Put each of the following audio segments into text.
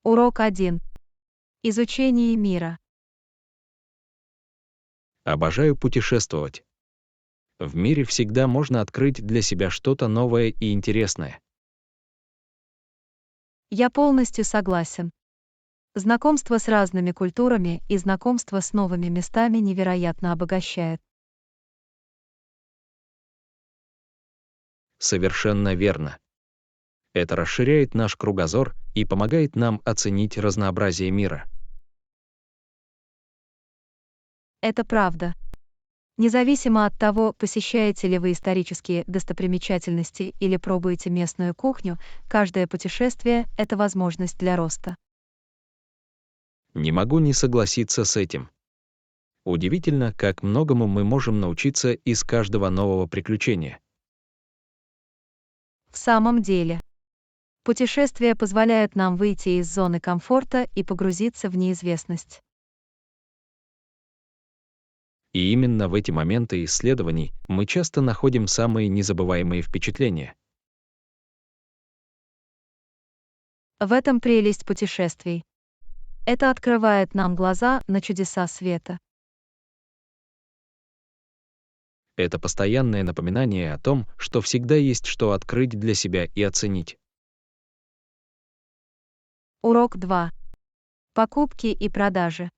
Урок 1. Изучение мира. Обожаю путешествовать. В мире всегда можно открыть для себя что-то новое и интересное. Я полностью согласен. Знакомство с разными культурами и знакомство с новыми местами невероятно обогащает. Совершенно верно. Это расширяет наш кругозор и помогает нам оценить разнообразие мира. Это правда. Независимо от того, посещаете ли вы исторические достопримечательности или пробуете местную кухню, каждое путешествие — это возможность для роста. Не могу не согласиться с этим. Удивительно, как многому мы можем научиться из каждого нового приключения. В самом деле, путешествия позволяют нам выйти из зоны комфорта и погрузиться в неизвестность. И именно в эти моменты исследований мы часто находим самые незабываемые впечатления. В этом прелесть путешествий. Это открывает нам глаза на чудеса света. Это постоянное напоминание о том, что всегда есть что открыть для себя и оценить. Урок 2. Покупки и продажи.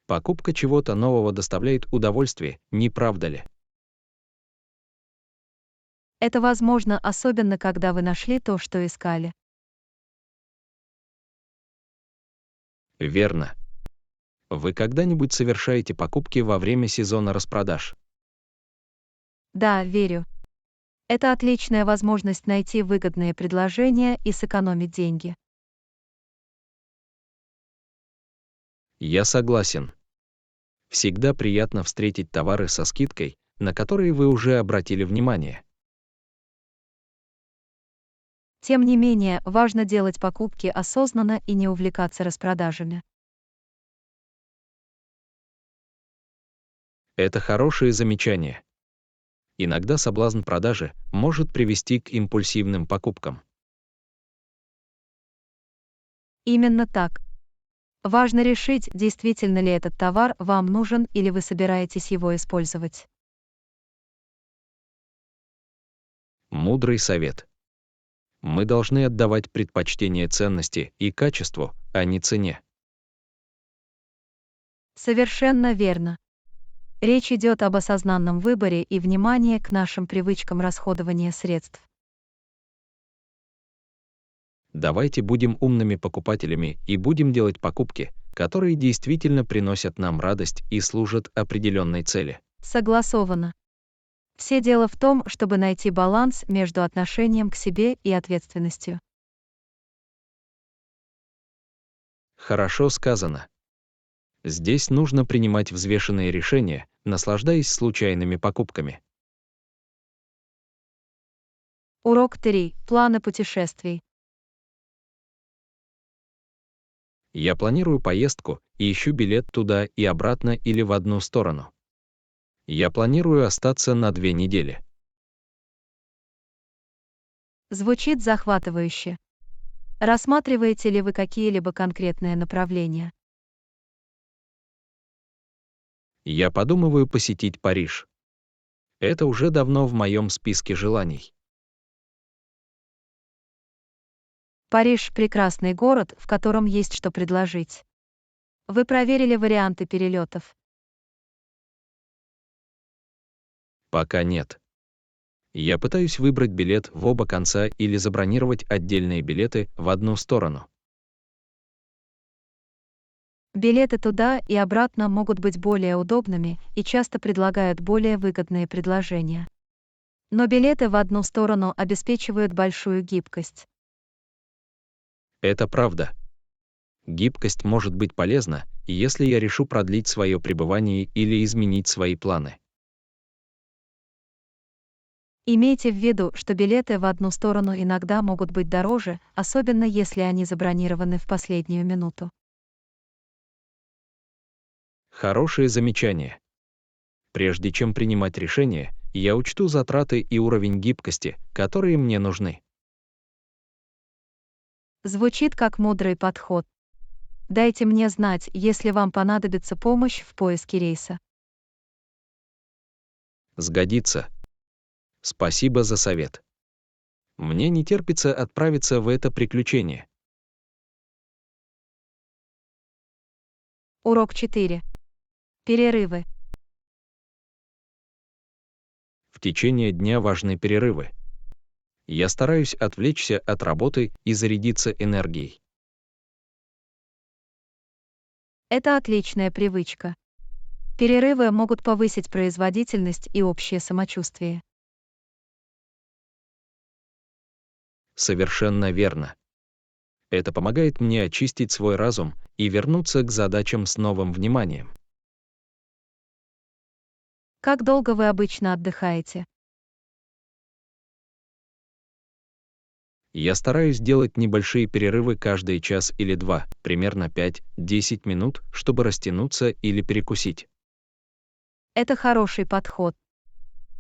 Покупка чего-то нового доставляет удовольствие, не правда ли? Это возможно особенно, когда вы нашли то, что искали. Верно. Вы когда-нибудь совершаете покупки во время сезона распродаж? Да, верю. Это отличная возможность найти выгодные предложения и сэкономить деньги. Я согласен. Всегда приятно встретить товары со скидкой, на которые вы уже обратили внимание. Тем не менее, важно делать покупки осознанно и не увлекаться распродажами. Это хорошее замечание. Иногда соблазн продажи может привести к импульсивным покупкам. Именно так. Важно решить, действительно ли этот товар вам нужен или вы собираетесь его использовать. Мудрый совет. Мы должны отдавать предпочтение ценности и качеству, а не цене. Совершенно верно. Речь идет об осознанном выборе и внимании к нашим привычкам расходования средств. Давайте будем умными покупателями и будем делать покупки, которые действительно приносят нам радость и служат определенной цели. Согласовано. Все дело в том, чтобы найти баланс между отношением к себе и ответственностью. Хорошо сказано. Здесь нужно принимать взвешенные решения, наслаждаясь случайными покупками. Урок 3. Планы путешествий. Я планирую поездку и ищу билет туда и обратно или в одну сторону. Я планирую остаться на 2 недели. Звучит захватывающе. Рассматриваете ли вы какие-либо конкретные направления? Я подумываю посетить Париж. Это уже давно в моем списке желаний. Париж — прекрасный город, в котором есть что предложить. Вы проверили варианты перелетов? Пока нет. Я пытаюсь выбрать билет в оба конца или забронировать отдельные билеты в одну сторону. Билеты туда и обратно могут быть более удобными и часто предлагают более выгодные предложения. Но билеты в одну сторону обеспечивают большую гибкость. Это правда. Гибкость может быть полезна, если я решу продлить свое пребывание или изменить свои планы. Имейте в виду, что билеты в одну сторону иногда могут быть дороже, особенно если они забронированы в последнюю минуту. Хорошее замечание. Прежде чем принимать решение, я учту затраты и уровень гибкости, которые мне нужны. Звучит как мудрый подход. Дайте мне знать, если вам понадобится помощь в поиске рейса. Сгодится. Спасибо за совет. Мне не терпится отправиться в это приключение. Урок 4. Перерывы. В течение дня важны перерывы. Я стараюсь отвлечься от работы и зарядиться энергией. Это отличная привычка. Перерывы могут повысить производительность и общее самочувствие. Совершенно верно. Это помогает мне очистить свой разум и вернуться к задачам с новым вниманием. Как долго вы обычно отдыхаете? Я стараюсь делать небольшие перерывы каждый час или два, примерно 5-10 минут, чтобы растянуться или перекусить. Это хороший подход.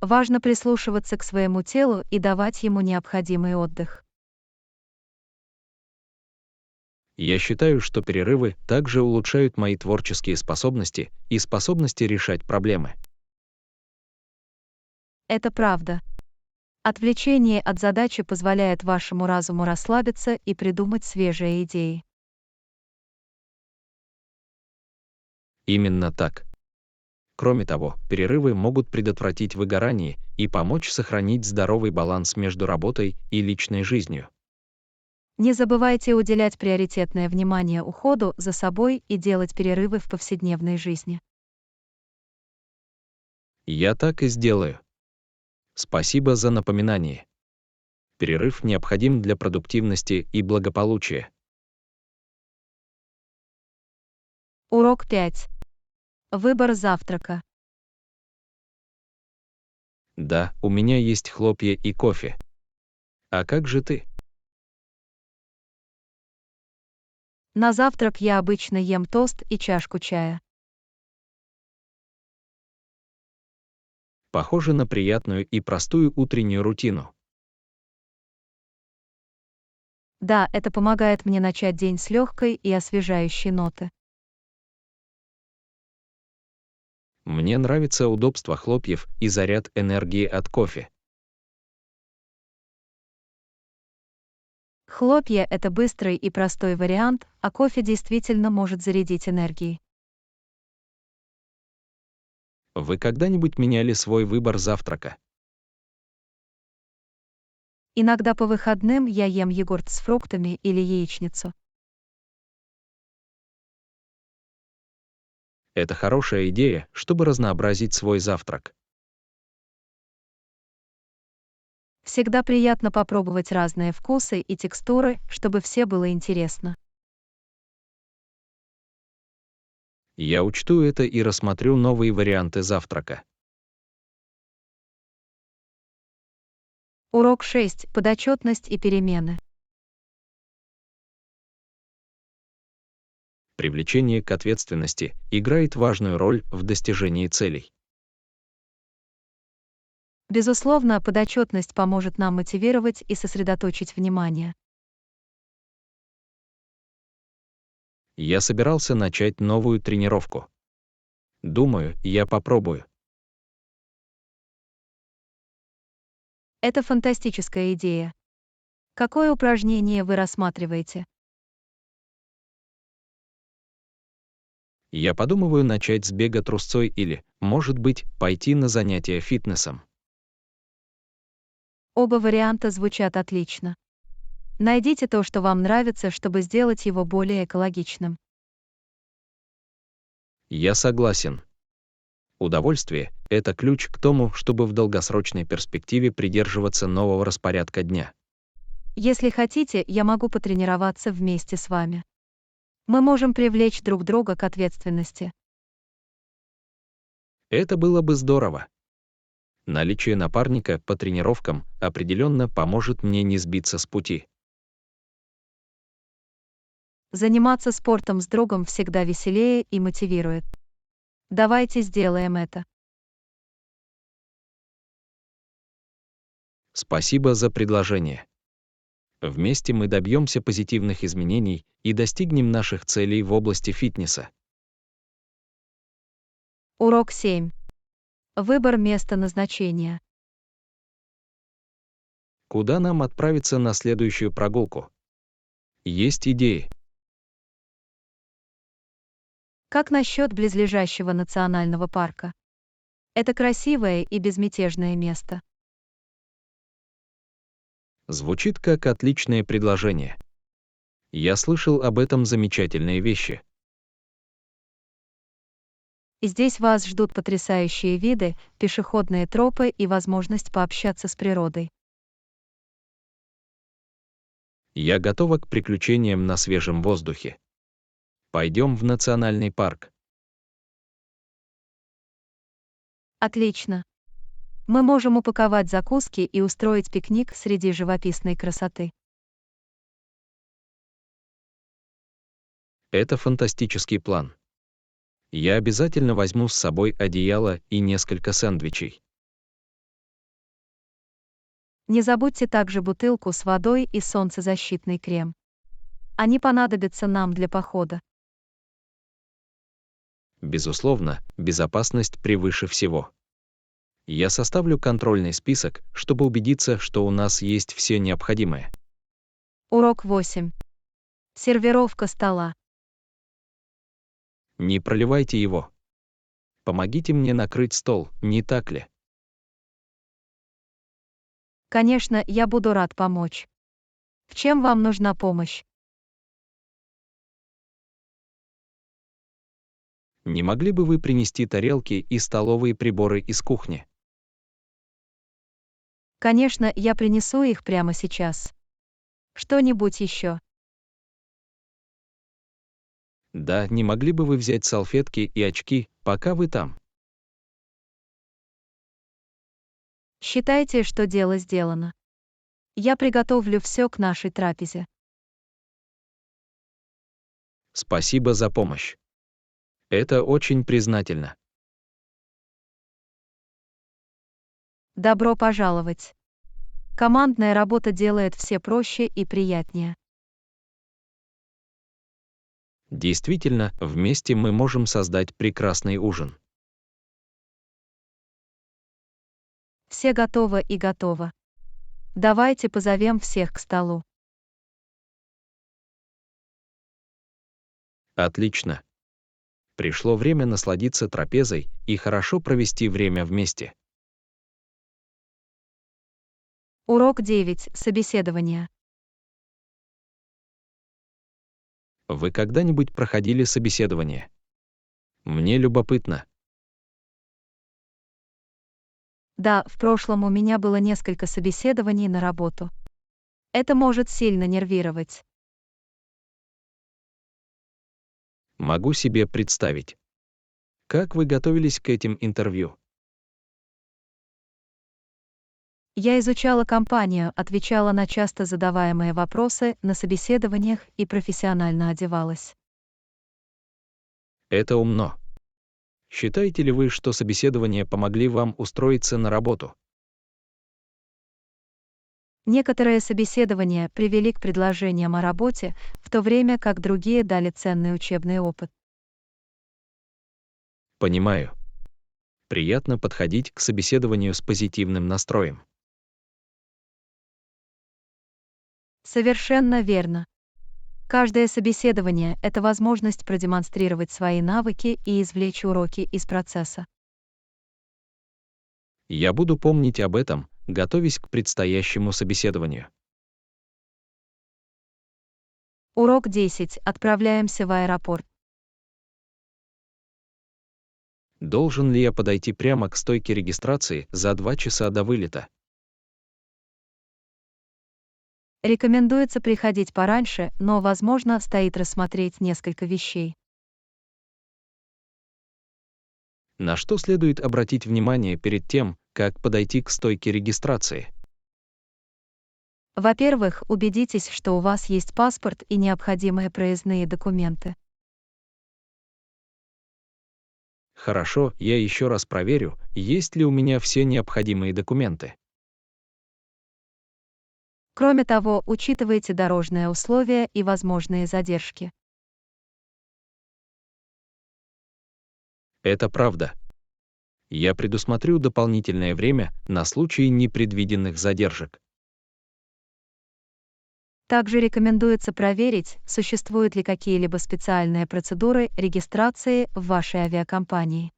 Важно прислушиваться к своему телу и давать ему необходимый отдых. Я считаю, что перерывы также улучшают мои творческие способности и способности решать проблемы. Это правда. Отвлечение от задачи позволяет вашему разуму расслабиться и придумать свежие идеи. Именно так. Кроме того, перерывы могут предотвратить выгорание и помочь сохранить здоровый баланс между работой и личной жизнью. Не забывайте уделять приоритетное внимание уходу за собой и делать перерывы в повседневной жизни. Я так и сделаю. Спасибо за напоминание. Перерыв необходим для продуктивности и благополучия. Урок 5. Выбор завтрака. Да, у меня есть хлопья и кофе. А как же ты? На завтрак я обычно ем тост и чашку чая. Похоже на приятную и простую утреннюю рутину. Да, это помогает мне начать день с легкой и освежающей ноты. Мне нравится удобство хлопьев и заряд энергии от кофе. Хлопья — это быстрый и простой вариант, а кофе действительно может зарядить энергией. Вы когда-нибудь меняли свой выбор завтрака? Иногда по выходным я ем йогурт с фруктами или яичницу. Это хорошая идея, чтобы разнообразить свой завтрак. Всегда приятно попробовать разные вкусы и текстуры, чтобы все было интересно. Я учту это и рассмотрю новые варианты завтрака. Урок 6. Подотчетность и перемены. Привлечение к ответственности играет важную роль в достижении целей. Безусловно, подотчетность поможет нам мотивировать и сосредоточить внимание. Я собирался начать новую тренировку. Думаю, я попробую. Это фантастическая идея. Какое упражнение вы рассматриваете? Я подумываю начать с бега трусцой или, может быть, пойти на занятия фитнесом. Оба варианта звучат отлично. Найдите то, что вам нравится, чтобы сделать его более экологичным. Я согласен. Удовольствие — это ключ к тому, чтобы в долгосрочной перспективе придерживаться нового распорядка дня. Если хотите, я могу потренироваться вместе с вами. Мы можем привлечь друг друга к ответственности. Это было бы здорово. Наличие напарника по тренировкам определенно поможет мне не сбиться с пути. Заниматься спортом с другом всегда веселее и мотивирует. Давайте сделаем это. Спасибо за предложение. Вместе мы добьемся позитивных изменений и достигнем наших целей в области фитнеса. Урок 7. Выбор места назначения. Куда нам отправиться на следующую прогулку? Есть идеи? Как насчет близлежащего национального парка? Это красивое и безмятежное место. Звучит как отличное предложение. Я слышал об этом замечательные вещи. И здесь вас ждут потрясающие виды, пешеходные тропы и возможность пообщаться с природой. Я готова к приключениям на свежем воздухе. Пойдем в национальный парк. Отлично. Мы можем упаковать закуски и устроить пикник среди живописной красоты. Это фантастический план. Я обязательно возьму с собой одеяло и несколько сэндвичей. Не забудьте также бутылку с водой и солнцезащитный крем. Они понадобятся нам для похода. Безусловно, безопасность превыше всего. Я составлю контрольный список, чтобы убедиться, что у нас есть все необходимое. Урок 8. Сервировка стола. Не проливайте его. Помогите мне накрыть стол, не так ли? Конечно, я буду рад помочь. В чем вам нужна помощь? Не могли бы вы принести тарелки и столовые приборы из кухни? Конечно, я принесу их прямо сейчас. Что-нибудь еще? Да, не могли бы вы взять салфетки и очки, пока вы там? Считайте, что дело сделано. Я приготовлю все к нашей трапезе. Спасибо за помощь. Это очень признательно. Добро пожаловать. Командная работа делает все проще и приятнее. Действительно, вместе мы можем создать прекрасный ужин. Все готовы и готово. Давайте позовем всех к столу. Отлично. Пришло время насладиться трапезой и хорошо провести время вместе. Урок 9. Собеседование. Вы когда-нибудь проходили собеседование? Мне любопытно. Да, в прошлом у меня было несколько собеседований на работу. Это может сильно нервировать. Могу себе представить. Как вы готовились к этим интервью? Я изучала компанию, отвечала на часто задаваемые вопросы на собеседованиях и профессионально одевалась. Это умно. Считаете ли вы, что собеседования помогли вам устроиться на работу? Некоторые собеседования привели к предложениям о работе, в то время как другие дали ценный учебный опыт. Понимаю. Приятно подходить к собеседованию с позитивным настроем. Совершенно верно. Каждое собеседование — это возможность продемонстрировать свои навыки и извлечь уроки из процесса. Я буду помнить об этом, готовясь к предстоящему собеседованию. Урок 10. Отправляемся в аэропорт. Должен ли я подойти прямо к стойке регистрации за 2 часа до вылета? Рекомендуется приходить пораньше, но, возможно, стоит рассмотреть несколько вещей. На что следует обратить внимание перед тем, как подойти к стойке регистрации? Во-первых, убедитесь, что у вас есть паспорт и необходимые проездные документы. Хорошо, я еще раз проверю, есть ли у меня все необходимые документы. Кроме того, учитывайте дорожные условия и возможные задержки. Это правда. Я предусмотрю дополнительное время на случай непредвиденных задержек. Также рекомендуется проверить, существуют ли какие-либо специальные процедуры регистрации в вашей авиакомпании.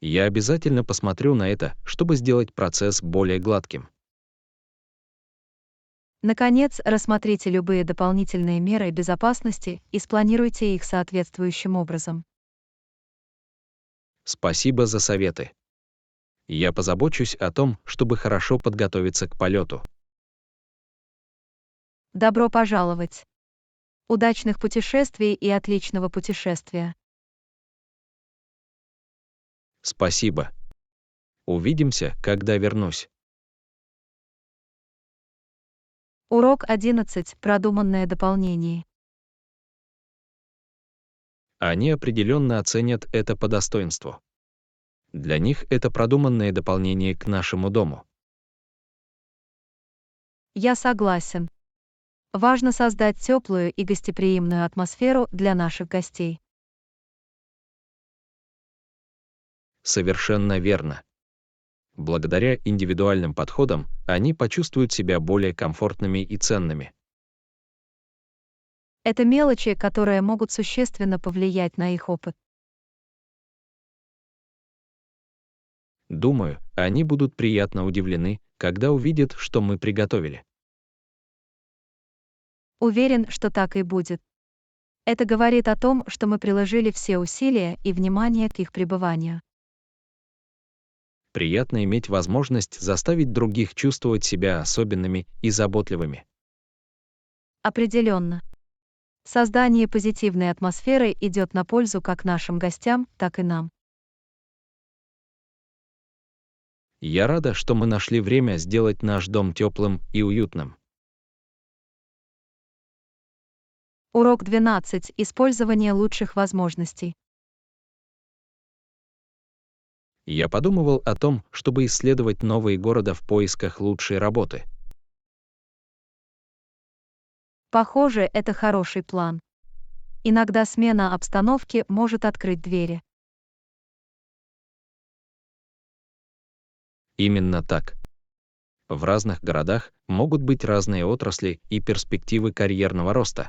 Я обязательно посмотрю на это, чтобы сделать процесс более гладким. Наконец, рассмотрите любые дополнительные меры безопасности и спланируйте их соответствующим образом. Спасибо за советы. Я позабочусь о том, чтобы хорошо подготовиться к полету. Добро пожаловать! Удачных путешествий и отличного путешествия! Спасибо. Увидимся, когда вернусь. Урок 11. Продуманное дополнение. Они определенно оценят это по достоинству. Для них это продуманное дополнение к нашему дому. Я согласен. Важно создать теплую и гостеприимную атмосферу для наших гостей. Совершенно верно. Благодаря индивидуальным подходам они почувствуют себя более комфортными и ценными. Это мелочи, которые могут существенно повлиять на их опыт. Думаю, они будут приятно удивлены, когда увидят, что мы приготовили. Уверен, что так и будет. Это говорит о том, что мы приложили все усилия и внимание к их пребыванию. Приятно иметь возможность заставить других чувствовать себя особенными и заботливыми. Определенно. Создание позитивной атмосферы идет на пользу как нашим гостям, так и нам. Я рада, что мы нашли время сделать наш дом теплым и уютным. Урок 12. Использование лучших возможностей. Я подумывал о том, чтобы исследовать новые города в поисках лучшей работы. Похоже, это хороший план. Иногда смена обстановки может открыть двери. Именно так. В разных городах могут быть разные отрасли и перспективы карьерного роста.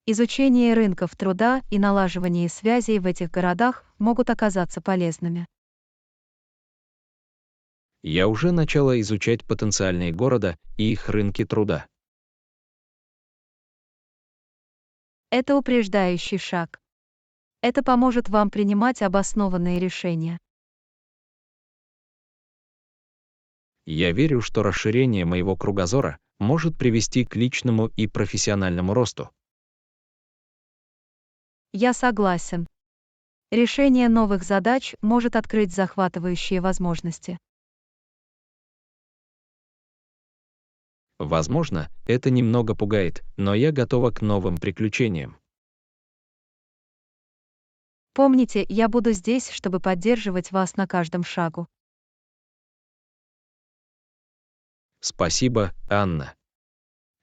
Изучение рынков труда и налаживание связей в этих городах могут оказаться полезными. Я уже начала изучать потенциальные города и их рынки труда. Это упреждающий шаг. Это поможет вам принимать обоснованные решения. Я верю, что расширение моего кругозора может привести к личному и профессиональному росту. Я согласен. Решение новых задач может открыть захватывающие возможности. Возможно, это немного пугает, но я готова к новым приключениям. Помните, я буду здесь, чтобы поддерживать вас на каждом шагу. Спасибо, Анна.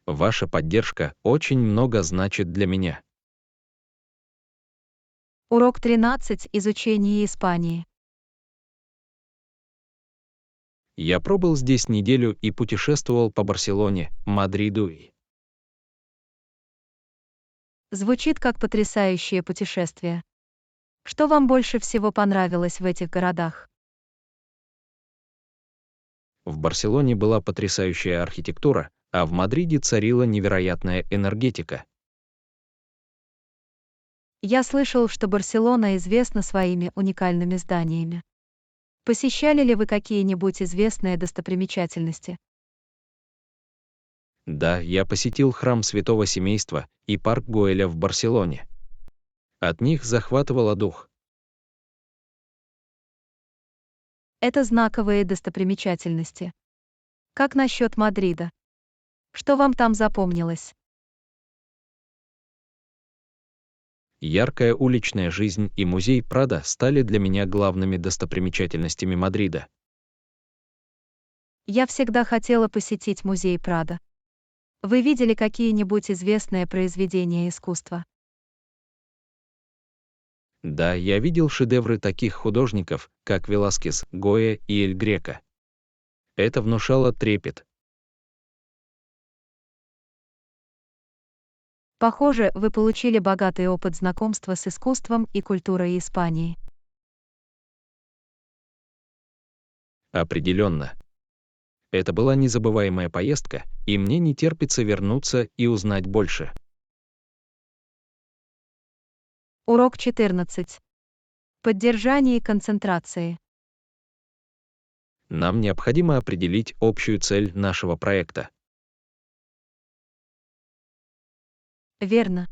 Ваша поддержка очень много значит для меня. Урок 13. Изучение Испании. Я пробыл здесь неделю и путешествовал по Барселоне, Мадриду и... Звучит как потрясающее путешествие. Что вам больше всего понравилось в этих городах? В Барселоне была потрясающая архитектура, а в Мадриде царила невероятная энергетика. Я слышал, что Барселона известна своими уникальными зданиями. Посещали ли вы какие-нибудь известные достопримечательности? Да, я посетил храм Святого Семейства и парк Гоэля в Барселоне. От них захватывало дух. Это знаковые достопримечательности. Как насчет Мадрида? Что вам там запомнилось? Яркая уличная жизнь и музей Прадо стали для меня главными достопримечательностями Мадрида. Я всегда хотела посетить музей Прадо. Вы видели какие-нибудь известные произведения искусства? Да, я видел шедевры таких художников, как Веласкес, Гойя и Эль Греко. Это внушало трепет. Похоже, вы получили богатый опыт знакомства с искусством и культурой Испании. Определенно. Это была незабываемая поездка, и мне не терпится вернуться и узнать больше. Урок 14. Поддержание концентрации. Нам необходимо определить общую цель нашего проекта. Верно.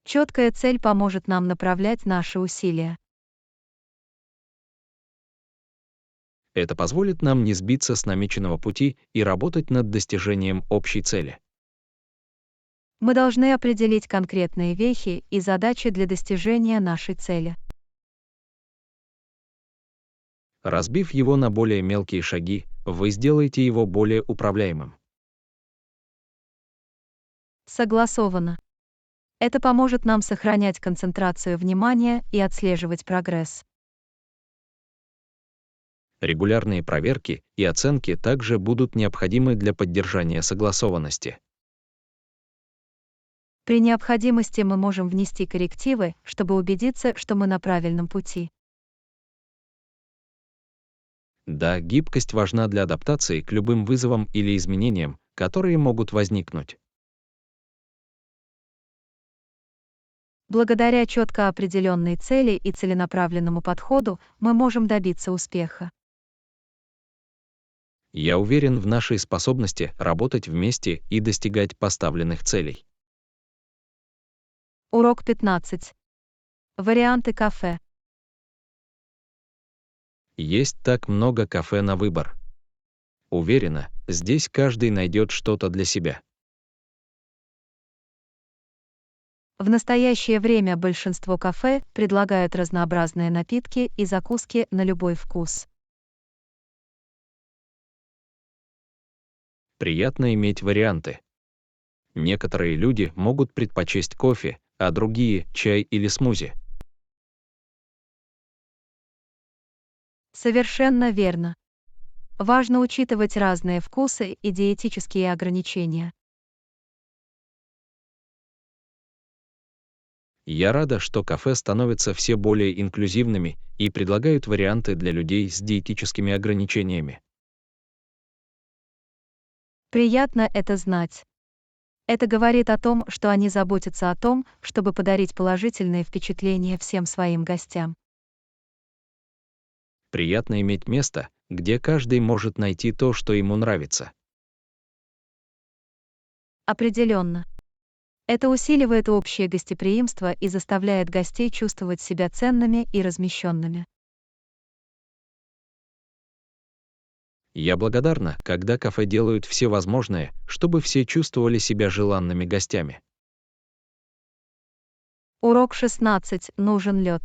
Четкая цель поможет нам направлять наши усилия. Это позволит нам не сбиться с намеченного пути и работать над достижением общей цели. Мы должны определить конкретные вехи и задачи для достижения нашей цели. Разбив его на более мелкие шаги, вы сделаете его более управляемым. Согласовано. Это поможет нам сохранять концентрацию внимания и отслеживать прогресс. Регулярные проверки и оценки также будут необходимы для поддержания согласованности. При необходимости мы можем внести коррективы, чтобы убедиться, что мы на правильном пути. Да, гибкость важна для адаптации к любым вызовам или изменениям, которые могут возникнуть. Благодаря четко определенной цели и целенаправленному подходу мы можем добиться успеха. Я уверен в нашей способности работать вместе и достигать поставленных целей. Урок 15. Варианты кафе. Есть так много кафе на выбор. Уверена, здесь каждый найдет что-то для себя. В настоящее время большинство кафе предлагают разнообразные напитки и закуски на любой вкус. Приятно иметь варианты. Некоторые люди могут предпочесть кофе, а другие — чай или смузи. Совершенно верно. Важно учитывать разные вкусы и диетические ограничения. Я рада, что кафе становятся все более инклюзивными и предлагают варианты для людей с диетическими ограничениями. Приятно это знать. Это говорит о том, что они заботятся о том, чтобы подарить положительные впечатления всем своим гостям. Приятно иметь место, где каждый может найти то, что ему нравится. Определенно. Это усиливает общее гостеприимство и заставляет гостей чувствовать себя ценными и размещенными. Я благодарна, когда кафе делают все возможное, чтобы все чувствовали себя желанными гостями. Урок 16. Нужен лед.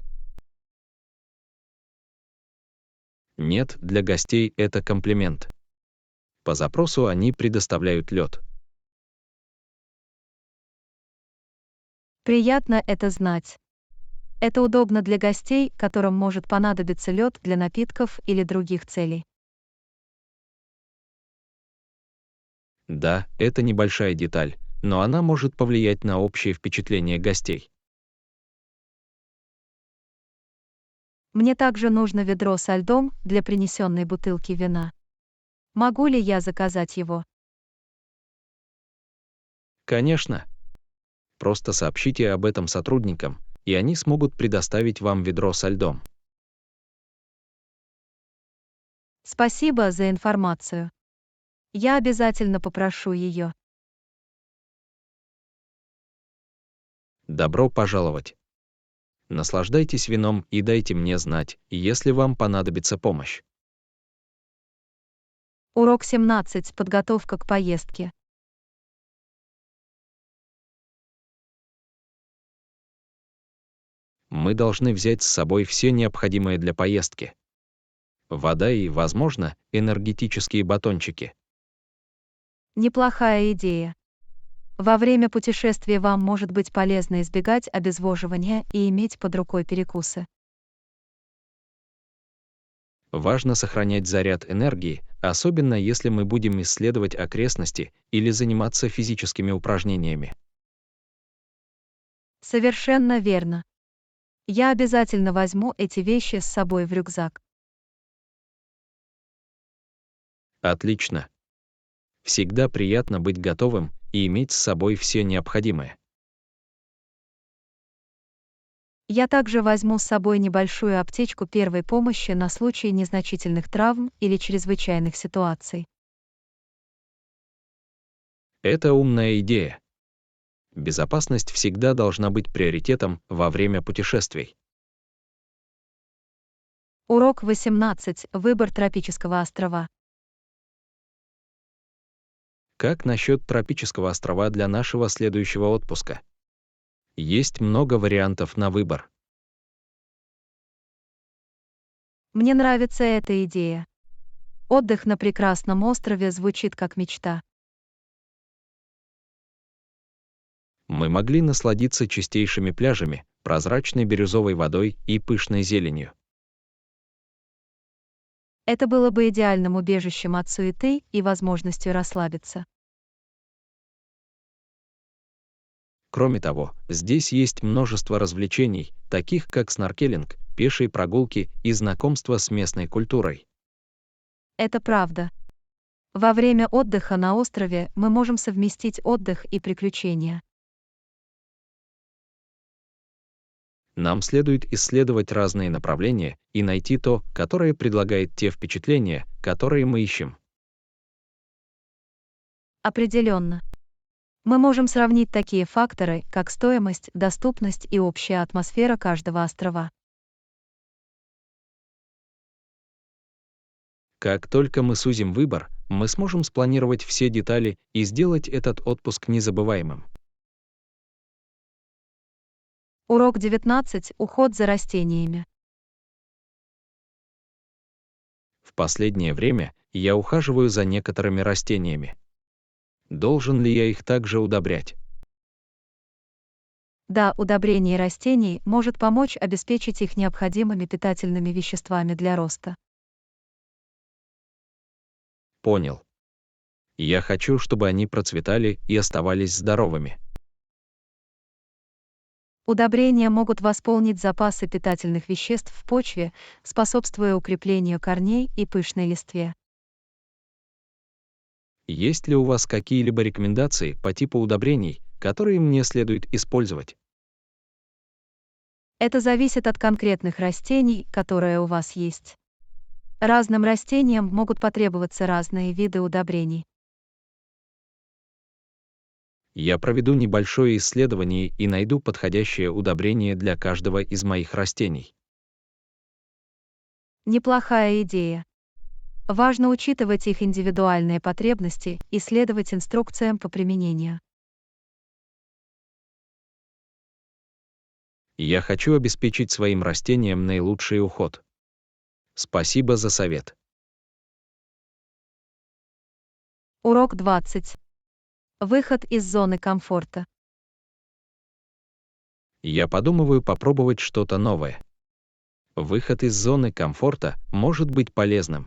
Нет, для гостей это комплимент. По запросу они предоставляют лед. Приятно это знать. Это удобно для гостей, которым может понадобиться лед для напитков или других целей. Да, это небольшая деталь, но она может повлиять на общее впечатление гостей. Мне также нужно ведро со льдом для принесенной бутылки вина. Могу ли я заказать его? Конечно. Просто сообщите об этом сотрудникам, и они смогут предоставить вам ведро со льдом. Спасибо за информацию. Я обязательно попрошу ее. Добро пожаловать. Наслаждайтесь вином и дайте мне знать, если вам понадобится помощь. Урок 17. Подготовка к поездке. Мы должны взять с собой все необходимое для поездки. Вода и, возможно, энергетические батончики. Неплохая идея. Во время путешествия вам может быть полезно избегать обезвоживания и иметь под рукой перекусы. Важно сохранять заряд энергии, особенно если мы будем исследовать окрестности или заниматься физическими упражнениями. Совершенно верно. Я обязательно возьму эти вещи с собой в рюкзак. Отлично. Всегда приятно быть готовым и иметь с собой все необходимое. Я также возьму с собой небольшую аптечку первой помощи на случай незначительных травм или чрезвычайных ситуаций. Это умная идея. Безопасность всегда должна быть приоритетом во время путешествий. Урок 18. Выбор тропического острова. Как насчет тропического острова для нашего следующего отпуска? Есть много вариантов на выбор. Мне нравится эта идея. Отдых на прекрасном острове звучит как мечта. Мы могли насладиться чистейшими пляжами, прозрачной бирюзовой водой и пышной зеленью. Это было бы идеальным убежищем от суеты и возможностью расслабиться. Кроме того, здесь есть множество развлечений, таких как сноркелинг, пешие прогулки и знакомство с местной культурой. Это правда. Во время отдыха на острове мы можем совместить отдых и приключения. Нам следует исследовать разные направления и найти то, которое предлагает те впечатления, которые мы ищем. Определенно. Мы можем сравнить такие факторы, как стоимость, доступность и общая атмосфера каждого острова. Как только мы сузим выбор, мы сможем спланировать все детали и сделать этот отпуск незабываемым. Урок 19. Уход за растениями. В последнее время я ухаживаю за некоторыми растениями. Должен ли я их также удобрять? Да, удобрение растений может помочь обеспечить их необходимыми питательными веществами для роста. Понял. Я хочу, чтобы они процветали и оставались здоровыми. Удобрения могут восполнить запасы питательных веществ в почве, способствуя укреплению корней и пышной листве. Есть ли у вас какие-либо рекомендации по типу удобрений, которые мне следует использовать? Это зависит от конкретных растений, которые у вас есть. Разным растениям могут потребоваться разные виды удобрений. Я проведу небольшое исследование и найду подходящее удобрение для каждого из моих растений. Неплохая идея. Важно учитывать их индивидуальные потребности и следовать инструкциям по применению. Я хочу обеспечить своим растениям наилучший уход. Спасибо за совет. Урок 20. Выход из зоны комфорта. Я подумываю попробовать что-то новое. Выход из зоны комфорта может быть полезным.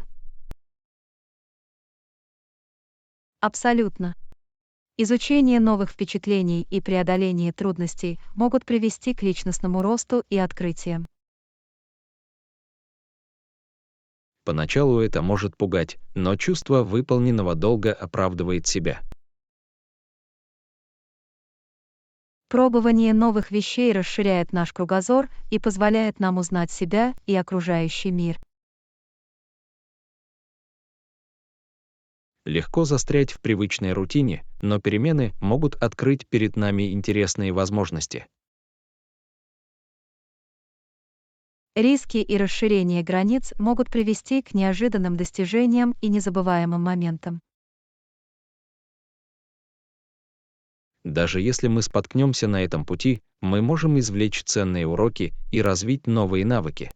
Абсолютно. Изучение новых впечатлений и преодоление трудностей могут привести к личностному росту и открытиям. Поначалу это может пугать, но чувство выполненного долга оправдывает себя. Пробование новых вещей расширяет наш кругозор и позволяет нам узнать себя и окружающий мир. Легко застрять в привычной рутине, но перемены могут открыть перед нами интересные возможности. Риски и расширение границ могут привести к неожиданным достижениям и незабываемым моментам. Даже если мы споткнемся на этом пути, мы можем извлечь ценные уроки и развить новые навыки.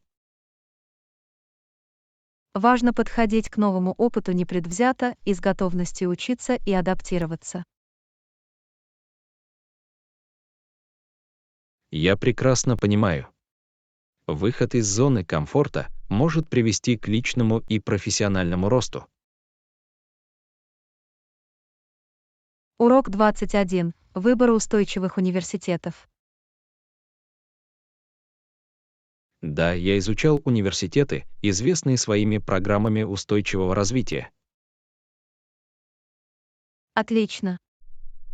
Важно подходить к новому опыту непредвзято и с готовностью учиться и адаптироваться. Я прекрасно понимаю. Выход из зоны комфорта может привести к личному и профессиональному росту. Урок 21. Выбор устойчивых университетов. Да, я изучал университеты, известные своими программами устойчивого развития. Отлично.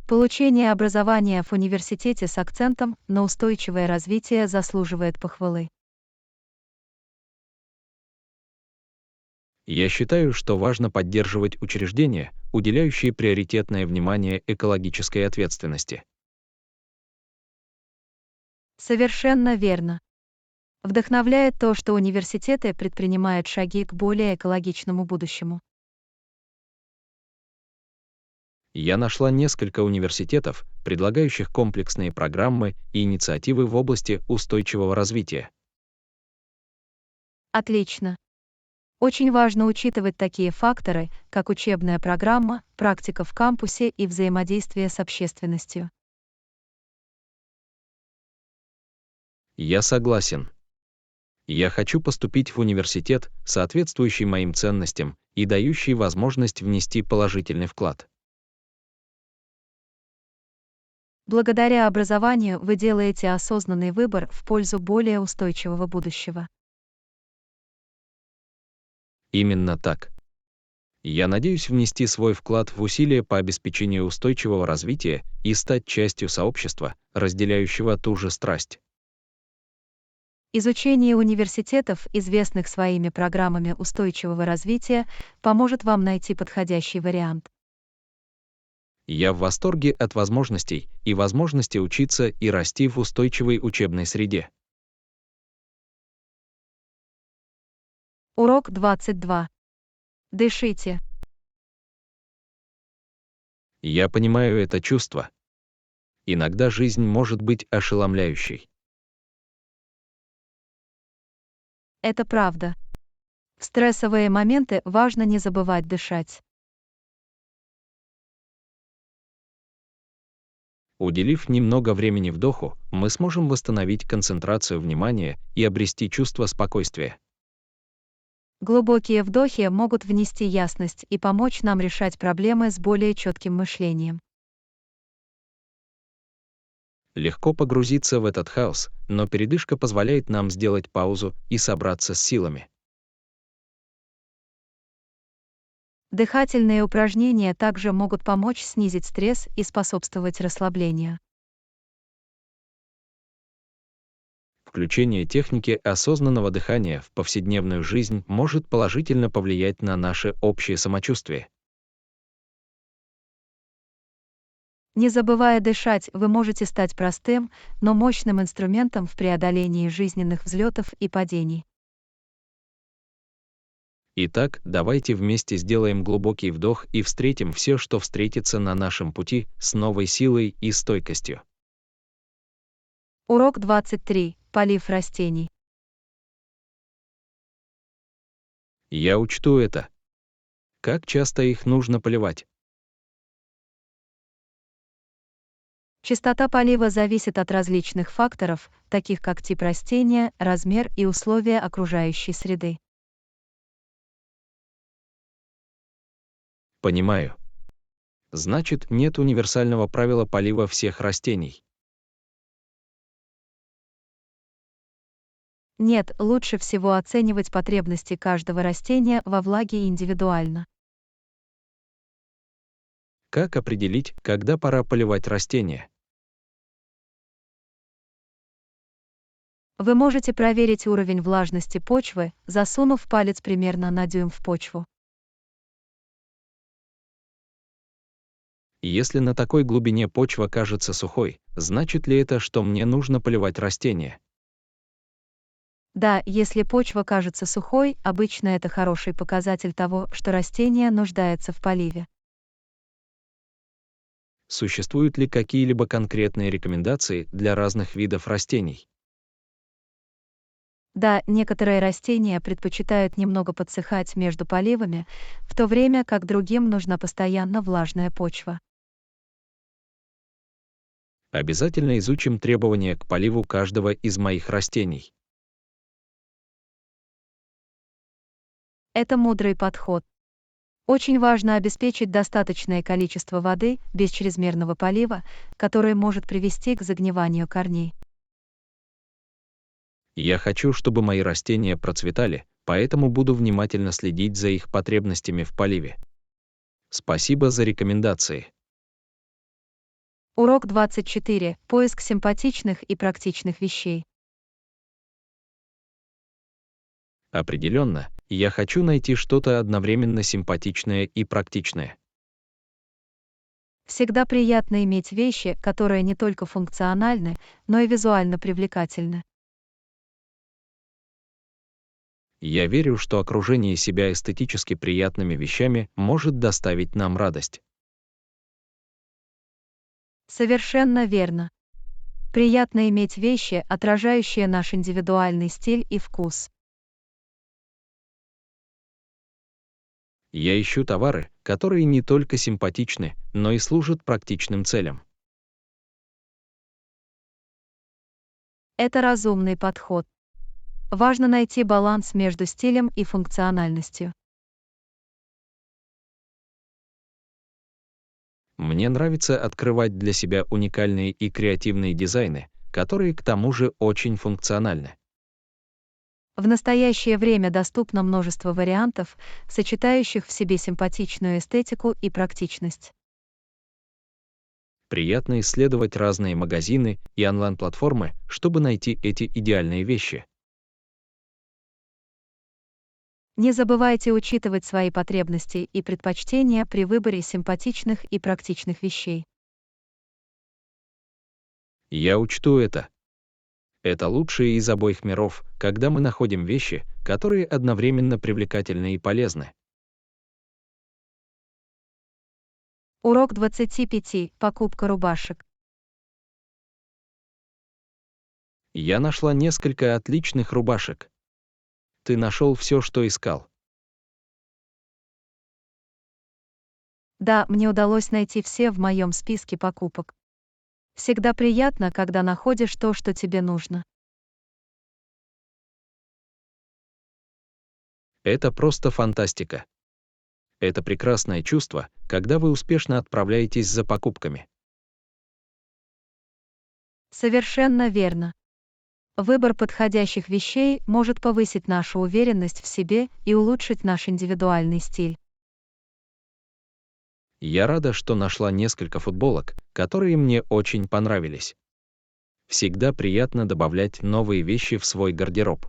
Получение образования в университете с акцентом на устойчивое развитие заслуживает похвалы. Я считаю, что важно поддерживать учреждения, уделяющие приоритетное внимание экологической ответственности. Совершенно верно. Вдохновляет то, что университеты предпринимают шаги к более экологичному будущему. Я нашла несколько университетов, предлагающих комплексные программы и инициативы в области устойчивого развития. Отлично. Очень важно учитывать такие факторы, как учебная программа, практика в кампусе и взаимодействие с общественностью. Я согласен. Я хочу поступить в университет, соответствующий моим ценностям и дающий возможность внести положительный вклад. Благодаря образованию вы делаете осознанный выбор в пользу более устойчивого будущего. Именно так. Я надеюсь внести свой вклад в усилия по обеспечению устойчивого развития и стать частью сообщества, разделяющего ту же страсть. Изучение университетов, известных своими программами устойчивого развития, поможет вам найти подходящий вариант. Я в восторге от возможностей и возможности учиться и расти в устойчивой учебной среде. Урок 22. Дышите. Я понимаю это чувство. Иногда жизнь может быть ошеломляющей. Это правда. В стрессовые моменты важно не забывать дышать. Уделив немного времени вдоху, мы сможем восстановить концентрацию внимания и обрести чувство спокойствия. Глубокие вдохи могут внести ясность и помочь нам решать проблемы с более четким мышлением. Легко погрузиться в этот хаос, но передышка позволяет нам сделать паузу и собраться с силами. Дыхательные упражнения также могут помочь снизить стресс и способствовать расслаблению. Включение техники осознанного дыхания в повседневную жизнь может положительно повлиять на наше общее самочувствие. Не забывая дышать, вы можете стать простым, но мощным инструментом в преодолении жизненных взлетов и падений. Итак, давайте вместе сделаем глубокий вдох и встретим все, что встретится на нашем пути, с новой силой и стойкостью. Урок 23. Полив растений. Я учту это. Как часто их нужно поливать? Частота полива зависит от различных факторов, таких как тип растения, размер и условия окружающей среды. Понимаю. Значит, нет универсального правила полива всех растений. Нет, лучше всего оценивать потребности каждого растения во влаге индивидуально. Как определить, когда пора поливать растения? Вы можете проверить уровень влажности почвы, засунув палец примерно на дюйм в почву. Если на такой глубине почва кажется сухой, значит ли это, что мне нужно поливать растения? Да, если почва кажется сухой, обычно это хороший показатель того, что растение нуждается в поливе. Существуют ли какие-либо конкретные рекомендации для разных видов растений? Да, некоторые растения предпочитают немного подсыхать между поливами, в то время как другим нужна постоянно влажная почва. Обязательно изучим требования к поливу каждого из моих растений. Это мудрый подход. Очень важно обеспечить достаточное количество воды без чрезмерного полива, который может привести к загниванию корней. Я хочу, чтобы мои растения процветали, поэтому буду внимательно следить за их потребностями в поливе. Спасибо за рекомендации. Урок 24. Поиск симпатичных и практичных вещей. Определенно, я хочу найти что-то одновременно симпатичное и практичное. Всегда приятно иметь вещи, которые не только функциональны, но и визуально привлекательны. Я верю, что окружение себя эстетически приятными вещами может доставить нам радость. Совершенно верно. Приятно иметь вещи, отражающие наш индивидуальный стиль и вкус. Я ищу товары, которые не только симпатичны, но и служат практичным целям. Это разумный подход. Важно найти баланс между стилем и функциональностью. Мне нравится открывать для себя уникальные и креативные дизайны, которые к тому же очень функциональны. В настоящее время доступно множество вариантов, сочетающих в себе симпатичную эстетику и практичность. Приятно исследовать разные магазины и онлайн-платформы, чтобы найти эти идеальные вещи. Не забывайте учитывать свои потребности и предпочтения при выборе симпатичных и практичных вещей. Я учту это. Это лучшее из обоих миров, когда мы находим вещи, которые одновременно привлекательны и полезны. Урок 25. Покупка рубашек. Я нашла несколько отличных рубашек. Ты нашел все, что искал. Да, мне удалось найти все в моем списке покупок. Всегда приятно, когда находишь то, что тебе нужно. Это просто фантастика. Это прекрасное чувство, когда вы успешно отправляетесь за покупками. Совершенно верно. Выбор подходящих вещей может повысить нашу уверенность в себе и улучшить наш индивидуальный стиль. Я рада, что нашла несколько футболок, которые мне очень понравились. Всегда приятно добавлять новые вещи в свой гардероб.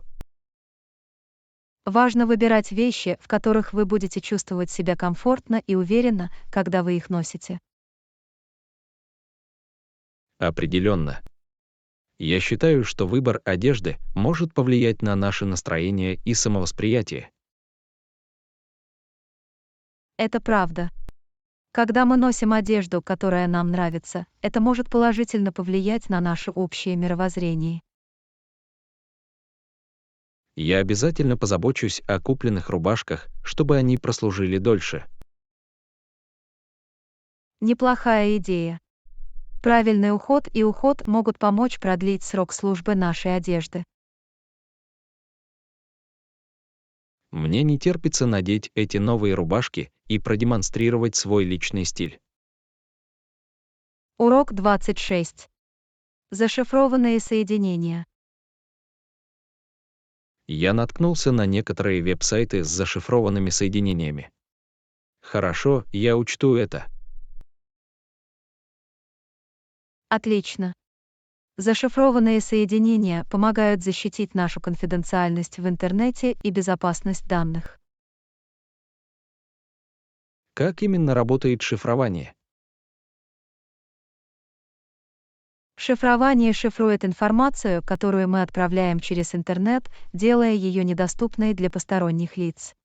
Важно выбирать вещи, в которых вы будете чувствовать себя комфортно и уверенно, когда вы их носите. Определенно. Я считаю, что выбор одежды может повлиять на наше настроение и самовосприятие. Это правда. Когда мы носим одежду, которая нам нравится, это может положительно повлиять на наше общее мировоззрение. Я обязательно позабочусь о купленных рубашках, чтобы они прослужили дольше. Неплохая идея. Правильный уход и уход могут помочь продлить срок службы нашей одежды. Мне не терпится надеть эти новые рубашки и продемонстрировать свой личный стиль. Урок 26. Зашифрованные соединения. Я наткнулся на некоторые веб-сайты с зашифрованными соединениями. Хорошо, я учту это. Отлично. Зашифрованные соединения помогают защитить нашу конфиденциальность в интернете и безопасность данных. Как именно работает шифрование? Шифрование шифрует информацию, которую мы отправляем через интернет, делая ее недоступной для посторонних лиц.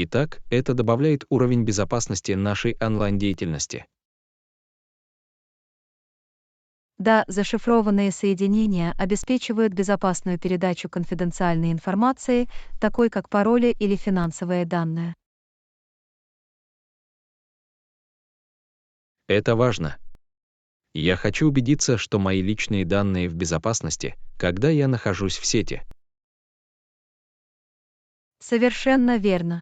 Итак, это добавляет уровень безопасности нашей онлайн-деятельности. Да, зашифрованные соединения обеспечивают безопасную передачу конфиденциальной информации, такой как пароли или финансовые данные. Это важно. Я хочу убедиться, что мои личные данные в безопасности, когда я нахожусь в сети. Совершенно верно.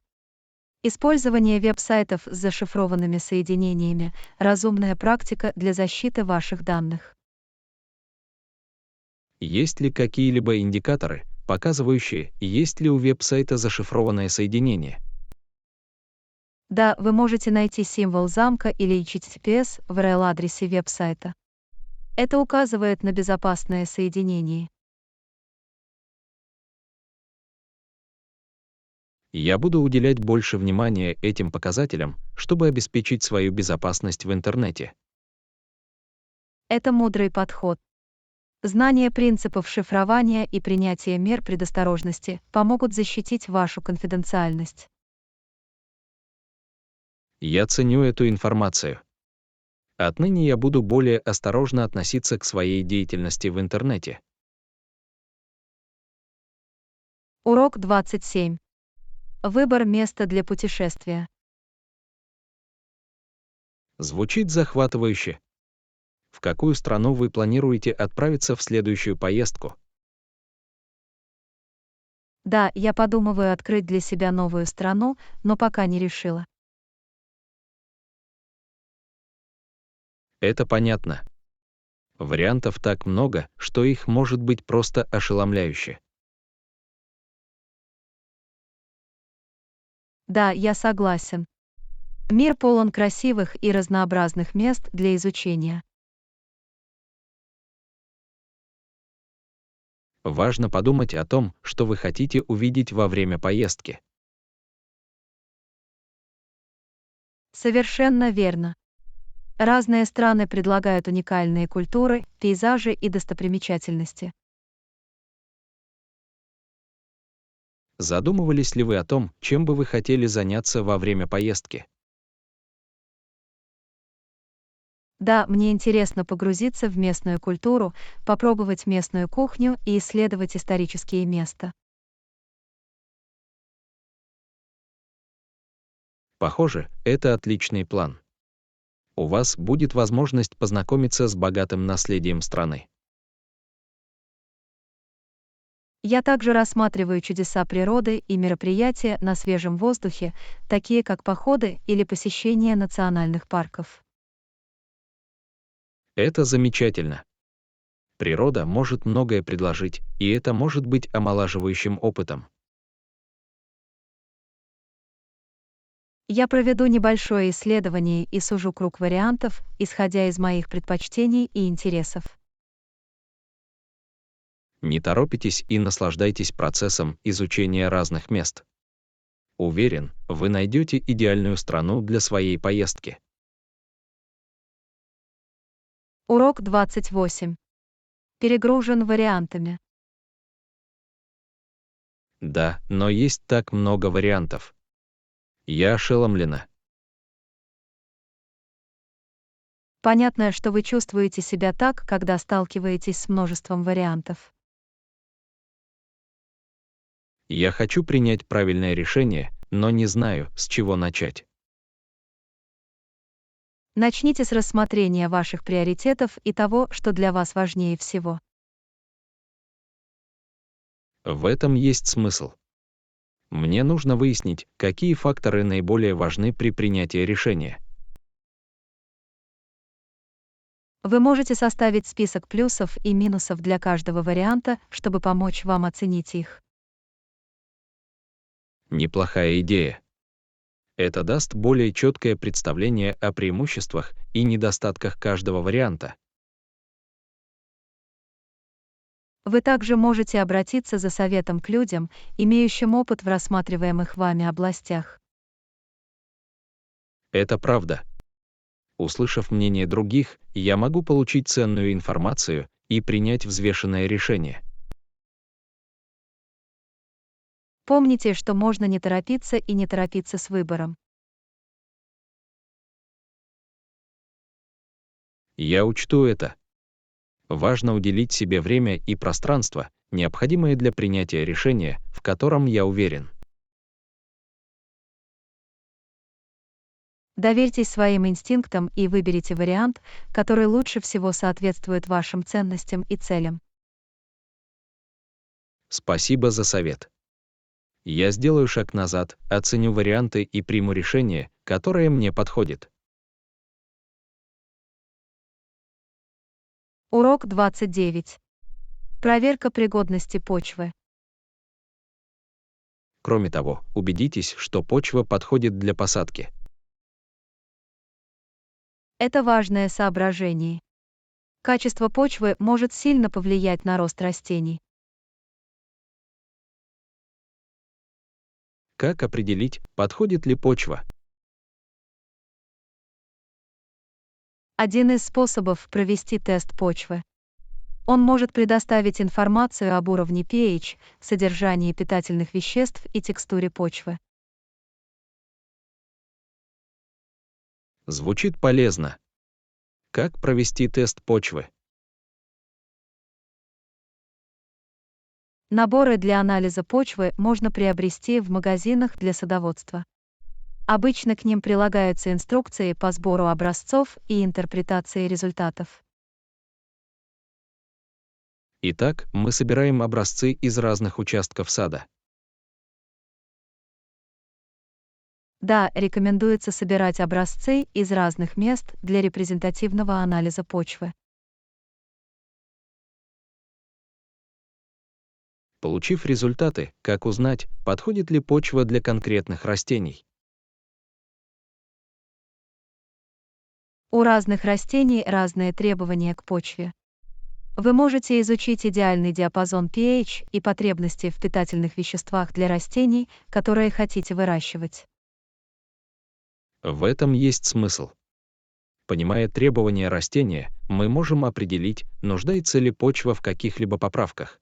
Использование веб-сайтов с зашифрованными соединениями — разумная практика для защиты ваших данных. Есть ли какие-либо индикаторы, показывающие, есть ли у веб-сайта зашифрованное соединение? Да, вы можете найти символ замка или HTTPS в URL-адресе веб-сайта. Это указывает на безопасное соединение. Я буду уделять больше внимания этим показателям, чтобы обеспечить свою безопасность в интернете. Это мудрый подход. Знание принципов шифрования и принятие мер предосторожности помогут защитить вашу конфиденциальность. Я ценю эту информацию. Отныне я буду более осторожно относиться к своей деятельности в интернете. Урок 27. Выбор места для путешествия. Звучит захватывающе. В какую страну вы планируете отправиться в следующую поездку? Да, я подумываю открыть для себя новую страну, но пока не решила. Это понятно. Вариантов так много, что их может быть просто ошеломляюще. Да, я согласен. Мир полон красивых и разнообразных мест для изучения. Важно подумать о том, что вы хотите увидеть во время поездки. Совершенно верно. Разные страны предлагают уникальные культуры, пейзажи и достопримечательности. Задумывались ли вы о том, чем бы вы хотели заняться во время поездки? Да, мне интересно погрузиться в местную культуру, попробовать местную кухню и исследовать исторические места. Похоже, это отличный план. У вас будет возможность познакомиться с богатым наследием страны. Я также рассматриваю чудеса природы и мероприятия на свежем воздухе, такие как походы или посещение национальных парков. Это замечательно. Природа может многое предложить, и это может быть омолаживающим опытом. Я проведу небольшое исследование и сужу круг вариантов, исходя из моих предпочтений и интересов. Не торопитесь и наслаждайтесь процессом изучения разных мест. Уверен, вы найдете идеальную страну для своей поездки. Урок 28. Перегружен вариантами. Да, но есть так много вариантов. Я ошеломлена. Понятно, что вы чувствуете себя так, когда сталкиваетесь с множеством вариантов. Я хочу принять правильное решение, но не знаю, с чего начать. Начните с рассмотрения ваших приоритетов и того, что для вас важнее всего. В этом есть смысл. Мне нужно выяснить, какие факторы наиболее важны при принятии решения. Вы можете составить список плюсов и минусов для каждого варианта, чтобы помочь вам оценить их. Неплохая идея. Это даст более четкое представление о преимуществах и недостатках каждого варианта. Вы также можете обратиться за советом к людям, имеющим опыт в рассматриваемых вами областях. Это правда. Услышав мнение других, я могу получить ценную информацию и принять взвешенное решение. Помните, что можно не торопиться и не торопиться с выбором. Я учту это. Важно уделить себе время и пространство, необходимые для принятия решения, в котором я уверен. Доверьтесь своим инстинктам и выберите вариант, который лучше всего соответствует вашим ценностям и целям. Спасибо за совет. Я сделаю шаг назад, оценю варианты и приму решение, которое мне подходит. Урок 29. Проверка пригодности почвы. Кроме того, убедитесь, что почва подходит для посадки. Это важное соображение. Качество почвы может сильно повлиять на рост растений. Как определить, подходит ли почва? Один из способов провести тест почвы. Он может предоставить информацию об уровне pH, содержании питательных веществ и текстуре почвы. Звучит полезно. Как провести тест почвы? Наборы для анализа почвы можно приобрести в магазинах для садоводства. Обычно к ним прилагаются инструкции по сбору образцов и интерпретации результатов. Итак, мы собираем образцы из разных участков сада. Да, рекомендуется собирать образцы из разных мест для репрезентативного анализа почвы. Получив результаты, как узнать, подходит ли почва для конкретных растений? У разных растений разные требования к почве. Вы можете изучить идеальный диапазон pH и потребности в питательных веществах для растений, которые хотите выращивать. В этом есть смысл. Понимая требования растения, мы можем определить, нуждается ли почва в каких-либо поправках.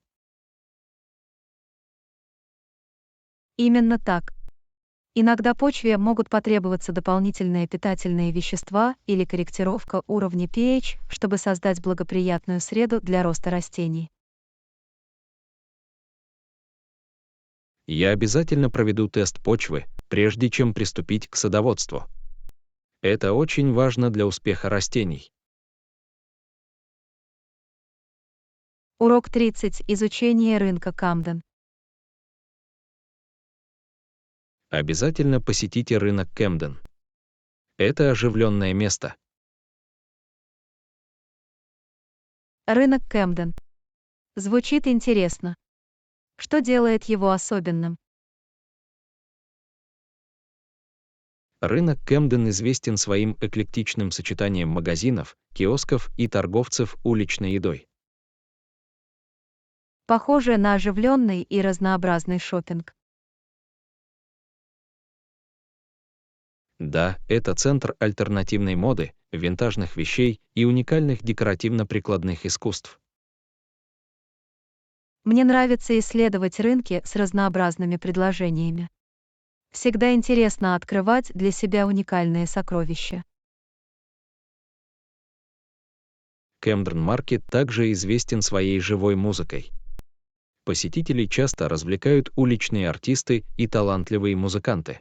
Именно так. Иногда почве могут потребоваться дополнительные питательные вещества или корректировка уровня pH, чтобы создать благоприятную среду для роста растений. Я обязательно проведу тест почвы, прежде чем приступить к садоводству. Это очень важно для успеха растений. Урок 30. Изучение рынка Камден. Обязательно посетите рынок Кэмден. Это оживленное место. Рынок Кэмден. Звучит интересно. Что делает его особенным? Рынок Кэмден известен своим эклектичным сочетанием магазинов, киосков и торговцев уличной едой. Похоже на оживленный и разнообразный шопинг. Да, это центр альтернативной моды, винтажных вещей и уникальных декоративно-прикладных искусств. Мне нравится исследовать рынки с разнообразными предложениями. Всегда интересно открывать для себя уникальные сокровища. Кэмден Маркет также известен своей живой музыкой. Посетителей часто развлекают уличные артисты и талантливые музыканты.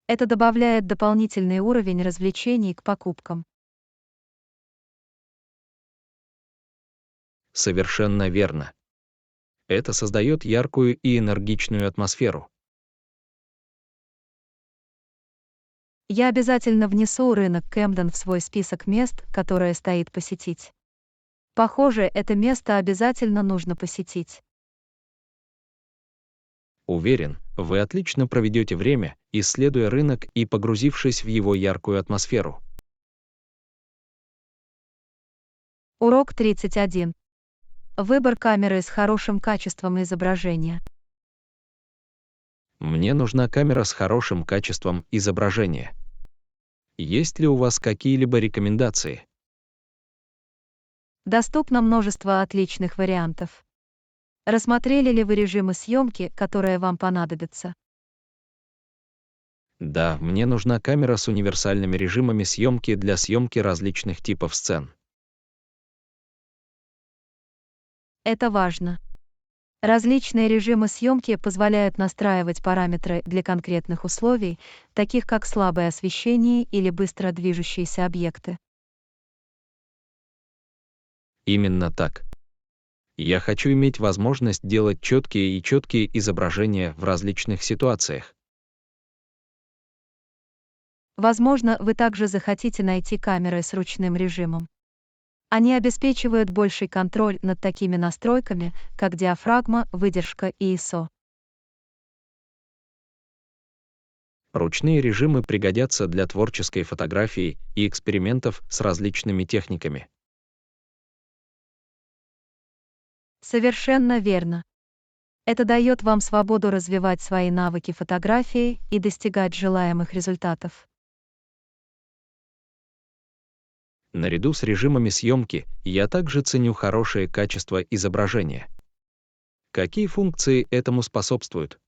Это добавляет дополнительный уровень развлечений к покупкам. Совершенно верно. Это создает яркую и энергичную атмосферу. Я обязательно внесу рынок Кэмден в свой список мест, которые стоит посетить. Похоже, это место обязательно нужно посетить. Уверен, вы отлично проведете время, исследуя рынок и погрузившись в его яркую атмосферу. Урок 31. Выбор камеры с хорошим качеством изображения. Мне нужна камера с хорошим качеством изображения. Есть ли у вас какие-либо рекомендации? Доступно множество отличных вариантов. Рассмотрели ли вы режимы съемки, которые вам понадобятся? Да, мне нужна камера с универсальными режимами съемки для съемки различных типов сцен. Это важно. Различные режимы съемки позволяют настраивать параметры для конкретных условий, таких как слабое освещение или быстро движущиеся объекты. Именно так. Я хочу иметь возможность делать четкие изображения в различных ситуациях. Возможно, вы также захотите найти камеры с ручным режимом. Они обеспечивают больший контроль над такими настройками, как диафрагма, выдержка и ISO. Ручные режимы пригодятся для творческой фотографии и экспериментов с различными техниками. Совершенно верно. Это дает вам свободу развивать свои навыки фотографии и достигать желаемых результатов. Наряду с режимами съемки я также ценю хорошее качество изображения. Какие функции этому способствуют?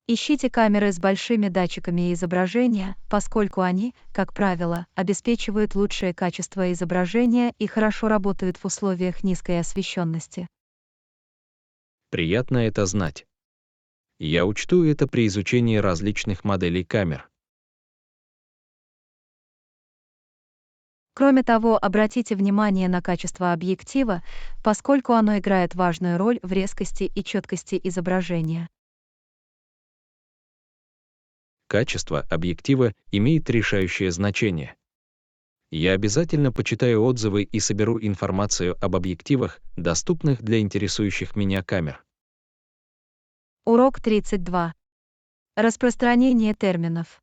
Ищите камеры с большими датчиками изображения, поскольку они, как правило, обеспечивают лучшее качество изображения и хорошо работают в условиях низкой освещенности. Приятно это знать. Я учту это при изучении различных моделей камер. Кроме того, обратите внимание на качество объектива, поскольку оно играет важную роль в резкости и четкости изображения. Качество объектива имеет решающее значение. Я обязательно почитаю отзывы и соберу информацию об объективах, доступных для интересующих меня камер. Урок 32. Распространение терминов.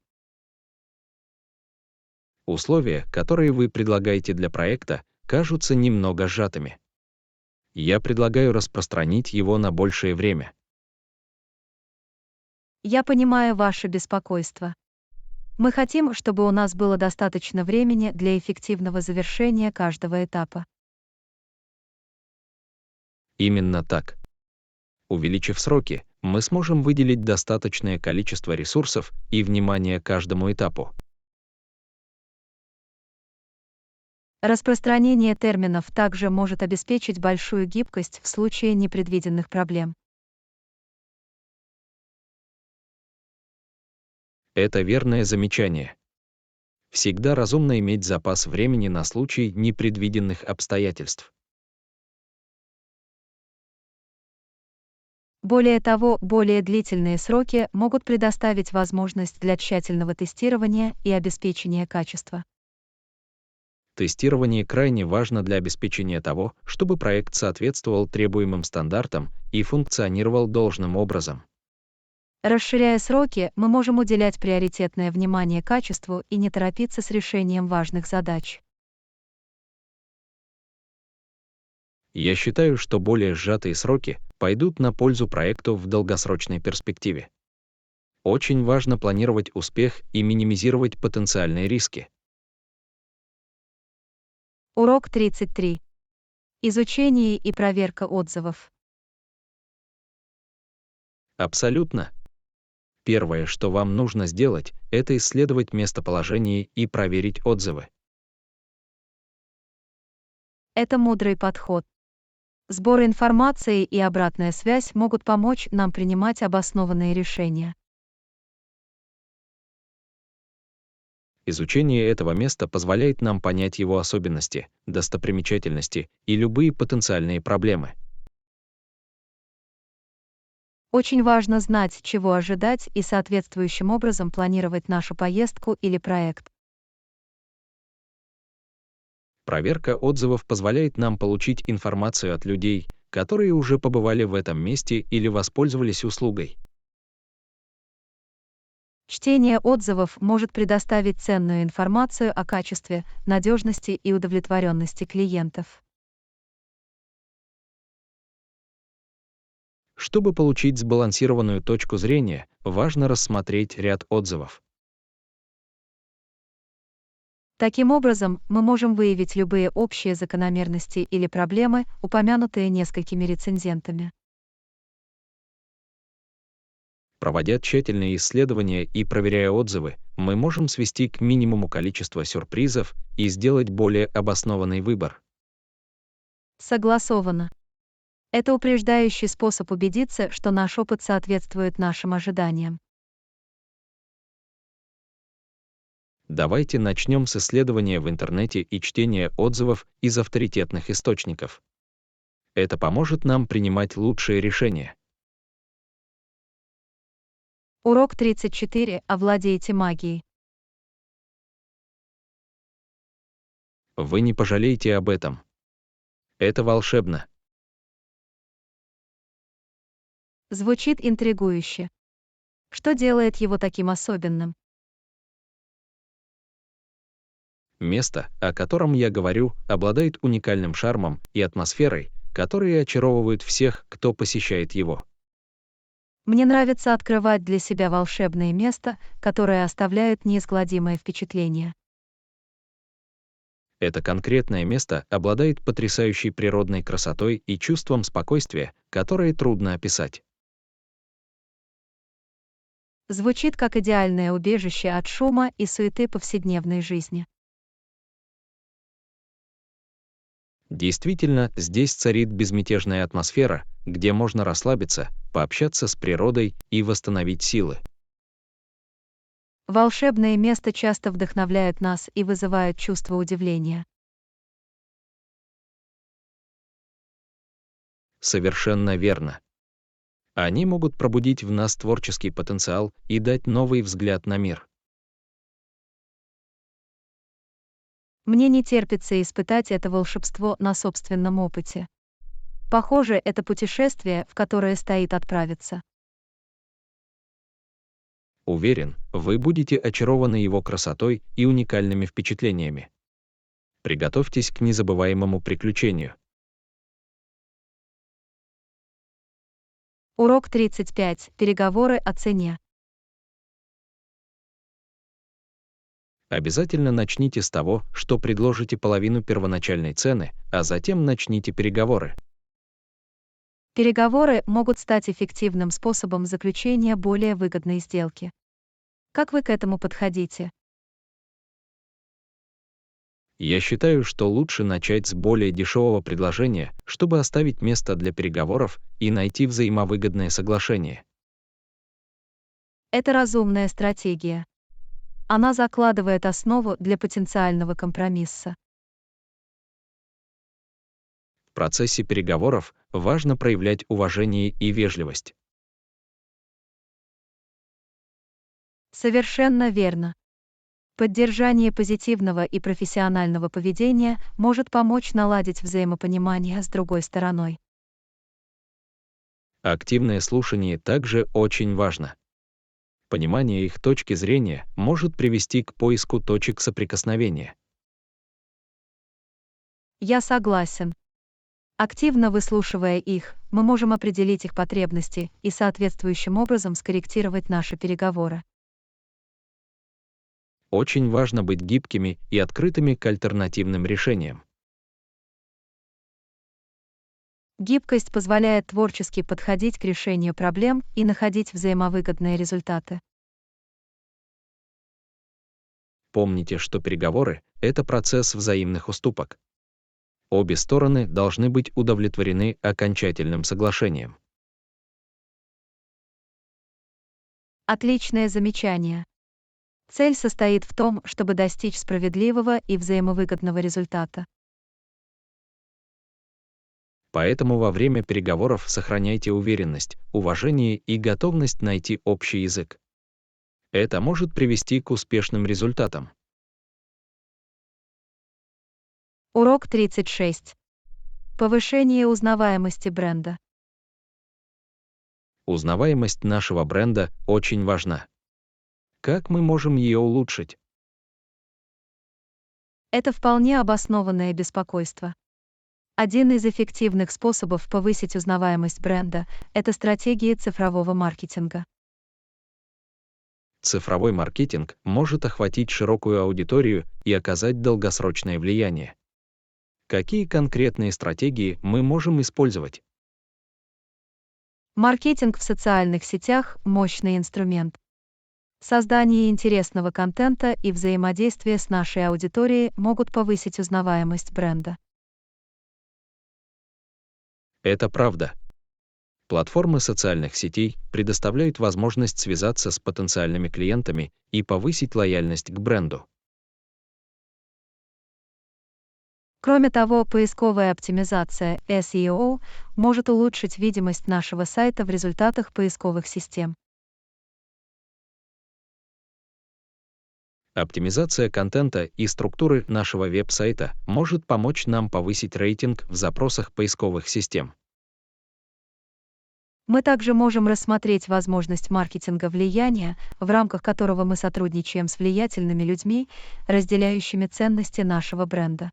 Условия, которые вы предлагаете для проекта, кажутся немного сжатыми. Я предлагаю распространить его на большее время. Я понимаю ваше беспокойство. Мы хотим, чтобы у нас было достаточно времени для эффективного завершения каждого этапа. Именно так. Увеличив сроки, мы сможем выделить достаточное количество ресурсов и внимания каждому этапу. Распространение терминов также может обеспечить большую гибкость в случае непредвиденных проблем. Это верное замечание. Всегда разумно иметь запас времени на случай непредвиденных обстоятельств. Более того, более длительные сроки могут предоставить возможность для тщательного тестирования и обеспечения качества. Тестирование крайне важно для обеспечения того, чтобы проект соответствовал требуемым стандартам и функционировал должным образом. Расширяя сроки, мы можем уделять приоритетное внимание качеству и не торопиться с решением важных задач. Я считаю, что более сжатые сроки пойдут на пользу проекту в долгосрочной перспективе. Очень важно планировать успех и минимизировать потенциальные риски. Урок 33. Изучение и проверка отзывов. Абсолютно. Первое, что вам нужно сделать, это исследовать местоположение и проверить отзывы. Это мудрый подход. Сбор информации и обратная связь могут помочь нам принимать обоснованные решения. Изучение этого места позволяет нам понять его особенности, достопримечательности и любые потенциальные проблемы. Очень важно знать, чего ожидать и соответствующим образом планировать нашу поездку или проект. Проверка отзывов позволяет нам получить информацию от людей, которые уже побывали в этом месте или воспользовались услугой. Чтение отзывов может предоставить ценную информацию о качестве, надежности и удовлетворенности клиентов. Чтобы получить сбалансированную точку зрения, важно рассмотреть ряд отзывов. Таким образом, мы можем выявить любые общие закономерности или проблемы, упомянутые несколькими рецензентами. Проводя тщательные исследования и проверяя отзывы, мы можем свести к минимуму количество сюрпризов и сделать более обоснованный выбор. Согласовано. Это упреждающий способ убедиться, что наш опыт соответствует нашим ожиданиям. Давайте начнем с исследования в интернете и чтения отзывов из авторитетных источников. Это поможет нам принимать лучшие решения. Урок 34. Овладейте магией. Вы не пожалеете об этом. Это волшебно. Звучит интригующе. Что делает его таким особенным? Место, о котором я говорю, обладает уникальным шармом и атмосферой, которые очаровывают всех, кто посещает его. Мне нравится открывать для себя волшебные места, которые оставляют неизгладимое впечатление. Это конкретное место обладает потрясающей природной красотой и чувством спокойствия, которое трудно описать. Звучит как идеальное убежище от шума и суеты повседневной жизни. Действительно, здесь царит безмятежная атмосфера, где можно расслабиться, пообщаться с природой и восстановить силы. Волшебные места часто вдохновляют нас и вызывают чувство удивления. Совершенно верно. Они могут пробудить в нас творческий потенциал и дать новый взгляд на мир. Мне не терпится испытать это волшебство на собственном опыте. Похоже, это путешествие, в которое стоит отправиться. Уверен, вы будете очарованы его красотой и уникальными впечатлениями. Приготовьтесь к незабываемому приключению. Урок 35. Переговоры о цене. Обязательно начните с того, что предложите половину первоначальной цены, а затем начните переговоры. Переговоры могут стать эффективным способом заключения более выгодной сделки. Как вы к этому подходите? Я считаю, что лучше начать с более дешевого предложения, чтобы оставить место для переговоров и найти взаимовыгодное соглашение. Это разумная стратегия. Она закладывает основу для потенциального компромисса. В процессе переговоров важно проявлять уважение и вежливость. Совершенно верно. Поддержание позитивного и профессионального поведения может помочь наладить взаимопонимание с другой стороной. Активное слушание также очень важно. Понимание их точки зрения может привести к поиску точек соприкосновения. Я согласен. Активно выслушивая их, мы можем определить их потребности и соответствующим образом скорректировать наши переговоры. Очень важно быть гибкими и открытыми к альтернативным решениям. Гибкость позволяет творчески подходить к решению проблем и находить взаимовыгодные результаты. Помните, что переговоры — это процесс взаимных уступок. Обе стороны должны быть удовлетворены окончательным соглашением. Отличное замечание. Цель состоит в том, чтобы достичь справедливого и взаимовыгодного результата. Поэтому во время переговоров сохраняйте уверенность, уважение и готовность найти общий язык. Это может привести к успешным результатам. Урок 36. Повышение узнаваемости бренда. Узнаваемость нашего бренда очень важна. Как мы можем ее улучшить? Это вполне обоснованное беспокойство. Один из эффективных способов повысить узнаваемость бренда – это стратегии цифрового маркетинга. Цифровой маркетинг может охватить широкую аудиторию и оказать долгосрочное влияние. Какие конкретные стратегии мы можем использовать? Маркетинг в социальных сетях – мощный инструмент. Создание интересного контента и взаимодействие с нашей аудиторией могут повысить узнаваемость бренда. Это правда. Платформы социальных сетей предоставляют возможность связаться с потенциальными клиентами и повысить лояльность к бренду. Кроме того, поисковая оптимизация SEO может улучшить видимость нашего сайта в результатах поисковых систем. Оптимизация контента и структуры нашего веб-сайта может помочь нам повысить рейтинг в запросах поисковых систем. Мы также можем рассмотреть возможность маркетинга влияния, в рамках которого мы сотрудничаем с влиятельными людьми, разделяющими ценности нашего бренда.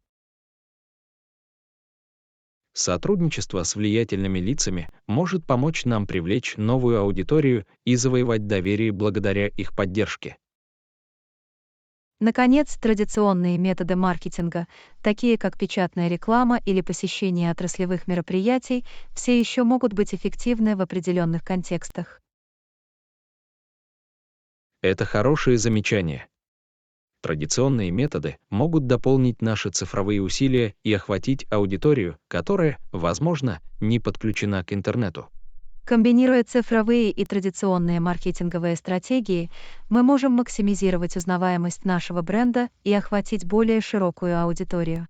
Сотрудничество с влиятельными лицами может помочь нам привлечь новую аудиторию и завоевать доверие благодаря их поддержке. Наконец, традиционные методы маркетинга, такие как печатная реклама или посещение отраслевых мероприятий, все еще могут быть эффективны в определенных контекстах. Это хорошее замечание. Традиционные методы могут дополнить наши цифровые усилия и охватить аудиторию, которая, возможно, не подключена к интернету. Комбинируя цифровые и традиционные маркетинговые стратегии, мы можем максимизировать узнаваемость нашего бренда и охватить более широкую аудиторию.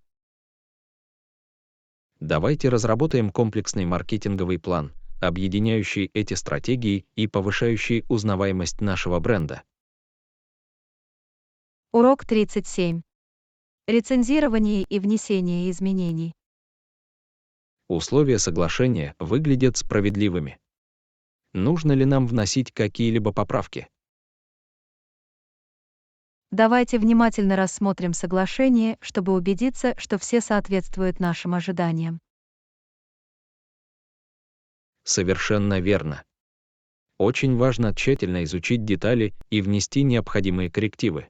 Давайте разработаем комплексный маркетинговый план, объединяющий эти стратегии и повышающий узнаваемость нашего бренда. Урок 37. Рецензирование и внесение изменений. Условия соглашения выглядят справедливыми. Нужно ли нам вносить какие-либо поправки? Давайте внимательно рассмотрим соглашение, чтобы убедиться, что все соответствуют нашим ожиданиям. Совершенно верно. Очень важно тщательно изучить детали и внести необходимые коррективы.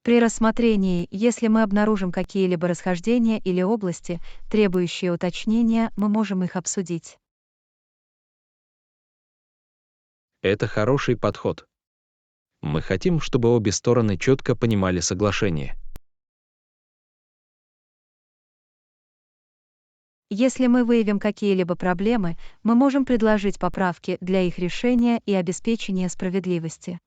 При рассмотрении, если мы обнаружим какие-либо расхождения или области, требующие уточнения, мы можем их обсудить. Это хороший подход. Мы хотим, чтобы обе стороны четко понимали соглашение. Если мы выявим какие-либо проблемы, мы можем предложить поправки для их решения и обеспечения справедливости.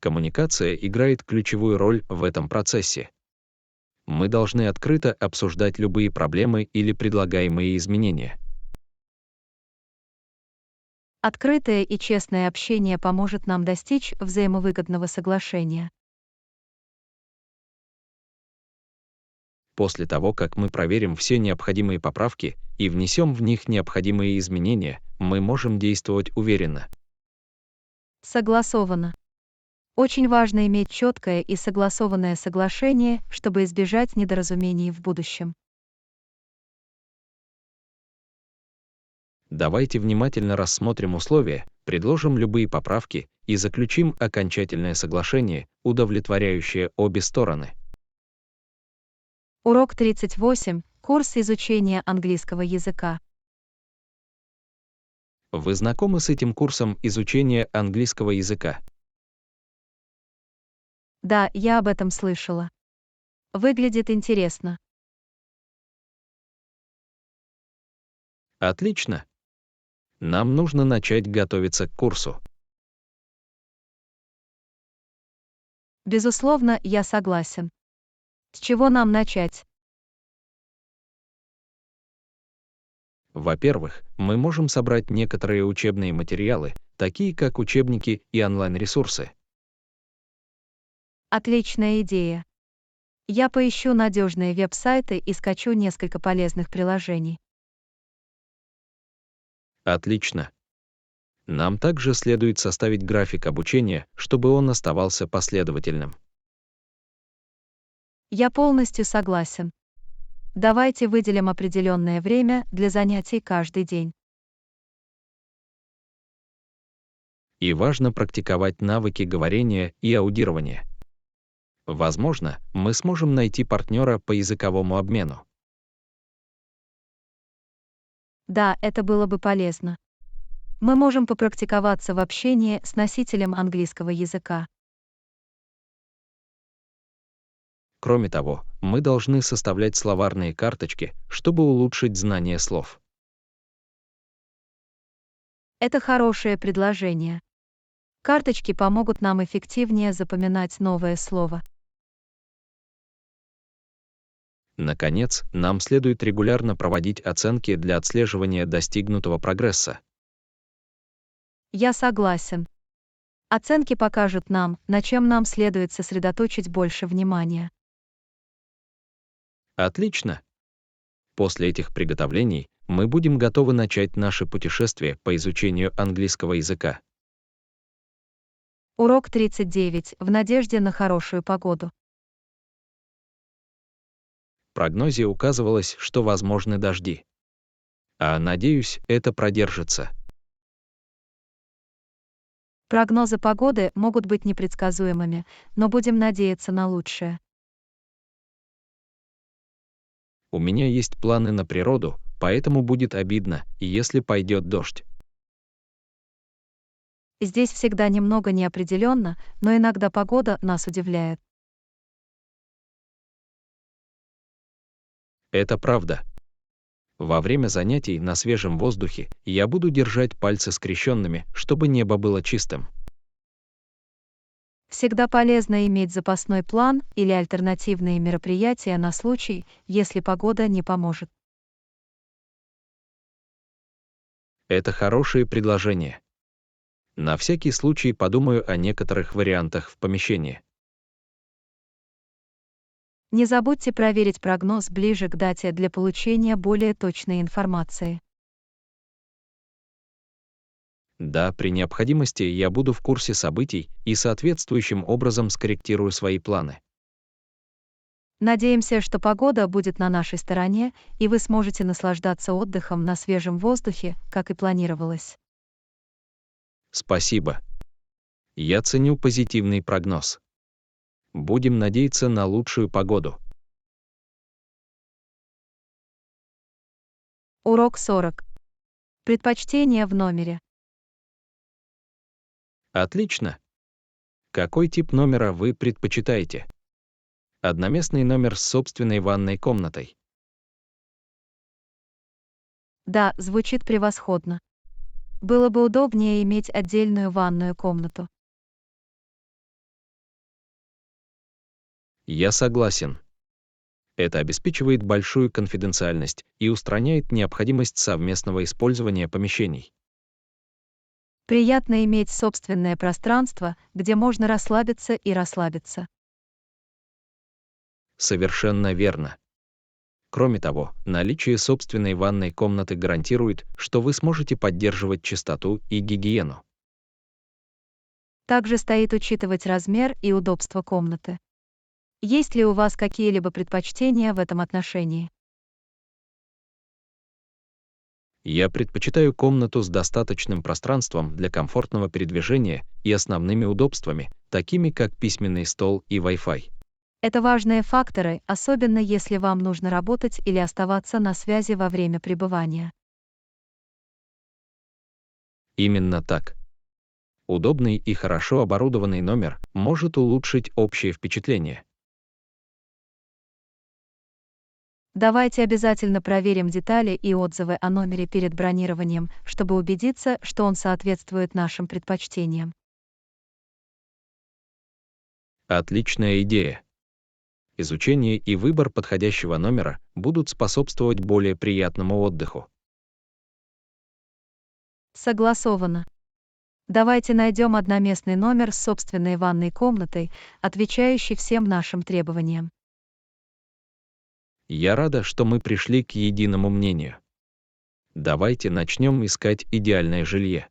Коммуникация играет ключевую роль в этом процессе. Мы должны открыто обсуждать любые проблемы или предлагаемые изменения. Открытое и честное общение поможет нам достичь взаимовыгодного соглашения. После того, как мы проверим все необходимые поправки и внесем в них необходимые изменения, мы можем действовать уверенно. Согласовано. Очень важно иметь четкое и согласованное соглашение, чтобы избежать недоразумений в будущем. Давайте внимательно рассмотрим условия, предложим любые поправки и заключим окончательное соглашение, удовлетворяющее обе стороны. Урок 38. Курс изучения английского языка. Вы знакомы с этим курсом изучения английского языка? Да, я об этом слышала. Выглядит интересно. Отлично. Нам нужно начать готовиться к курсу. Безусловно, я согласен. С чего нам начать? Во-первых, мы можем собрать некоторые учебные материалы, такие как учебники и онлайн-ресурсы. Отличная идея. Я поищу надежные веб-сайты и скачу несколько полезных приложений. Отлично. Нам также следует составить график обучения, чтобы он оставался последовательным. Я полностью согласен. Давайте выделим определенное время для занятий каждый день. И важно практиковать навыки говорения и аудирования. Возможно, мы сможем найти партнера по языковому обмену. Да, это было бы полезно. Мы можем попрактиковаться в общении с носителем английского языка. Кроме того, мы должны составлять словарные карточки, чтобы улучшить знание слов. Это хорошее предложение. Карточки помогут нам эффективнее запоминать новое слово. Наконец, нам следует регулярно проводить оценки для отслеживания достигнутого прогресса. Я согласен. Оценки покажут нам, на чем нам следует сосредоточить больше внимания. Отлично! После этих приготовлений мы будем готовы начать наше путешествие по изучению английского языка. Урок 39. В надежде на хорошую погоду. В прогнозе указывалось, что возможны дожди. А надеюсь, это продержится. Прогнозы погоды могут быть непредсказуемыми, но будем надеяться на лучшее. У меня есть планы на природу, поэтому будет обидно, если пойдет дождь. Здесь всегда немного неопределенно, но иногда погода нас удивляет. Это правда. Во время занятий на свежем воздухе я буду держать пальцы скрещенными, чтобы небо было чистым. Всегда полезно иметь запасной план или альтернативные мероприятия на случай, если погода не поможет. Это хорошие предложения. На всякий случай подумаю о некоторых вариантах в помещении. Не забудьте проверить прогноз ближе к дате для получения более точной информации. Да, при необходимости я буду в курсе событий и соответствующим образом скорректирую свои планы. Надеемся, что погода будет на нашей стороне, и вы сможете наслаждаться отдыхом на свежем воздухе, как и планировалось. Спасибо. Я ценю позитивный прогноз. Будем надеяться на лучшую погоду. Урок 40. Предпочтения в номере. Отлично. Какой тип номера вы предпочитаете? Одноместный номер с собственной ванной комнатой. Да, звучит превосходно. Было бы удобнее иметь отдельную ванную комнату. Я согласен. Это обеспечивает большую конфиденциальность и устраняет необходимость совместного использования помещений. Приятно иметь собственное пространство, где можно расслабиться и расслабиться. Совершенно верно. Кроме того, наличие собственной ванной комнаты гарантирует, что вы сможете поддерживать чистоту и гигиену. Также стоит учитывать размер и удобство комнаты. Есть ли у вас какие-либо предпочтения в этом отношении? Я предпочитаю комнату с достаточным пространством для комфортного передвижения и основными удобствами, такими как письменный стол и Wi-Fi. Это важные факторы, особенно если вам нужно работать или оставаться на связи во время пребывания. Именно так. Удобный и хорошо оборудованный номер может улучшить общее впечатление. Давайте обязательно проверим детали и отзывы о номере перед бронированием, чтобы убедиться, что он соответствует нашим предпочтениям. Отличная идея. Изучение и выбор подходящего номера будут способствовать более приятному отдыху. Согласовано. Давайте найдем одноместный номер с собственной ванной комнатой, отвечающий всем нашим требованиям. Я рада, что мы пришли к единому мнению. Давайте начнем искать идеальное жилье.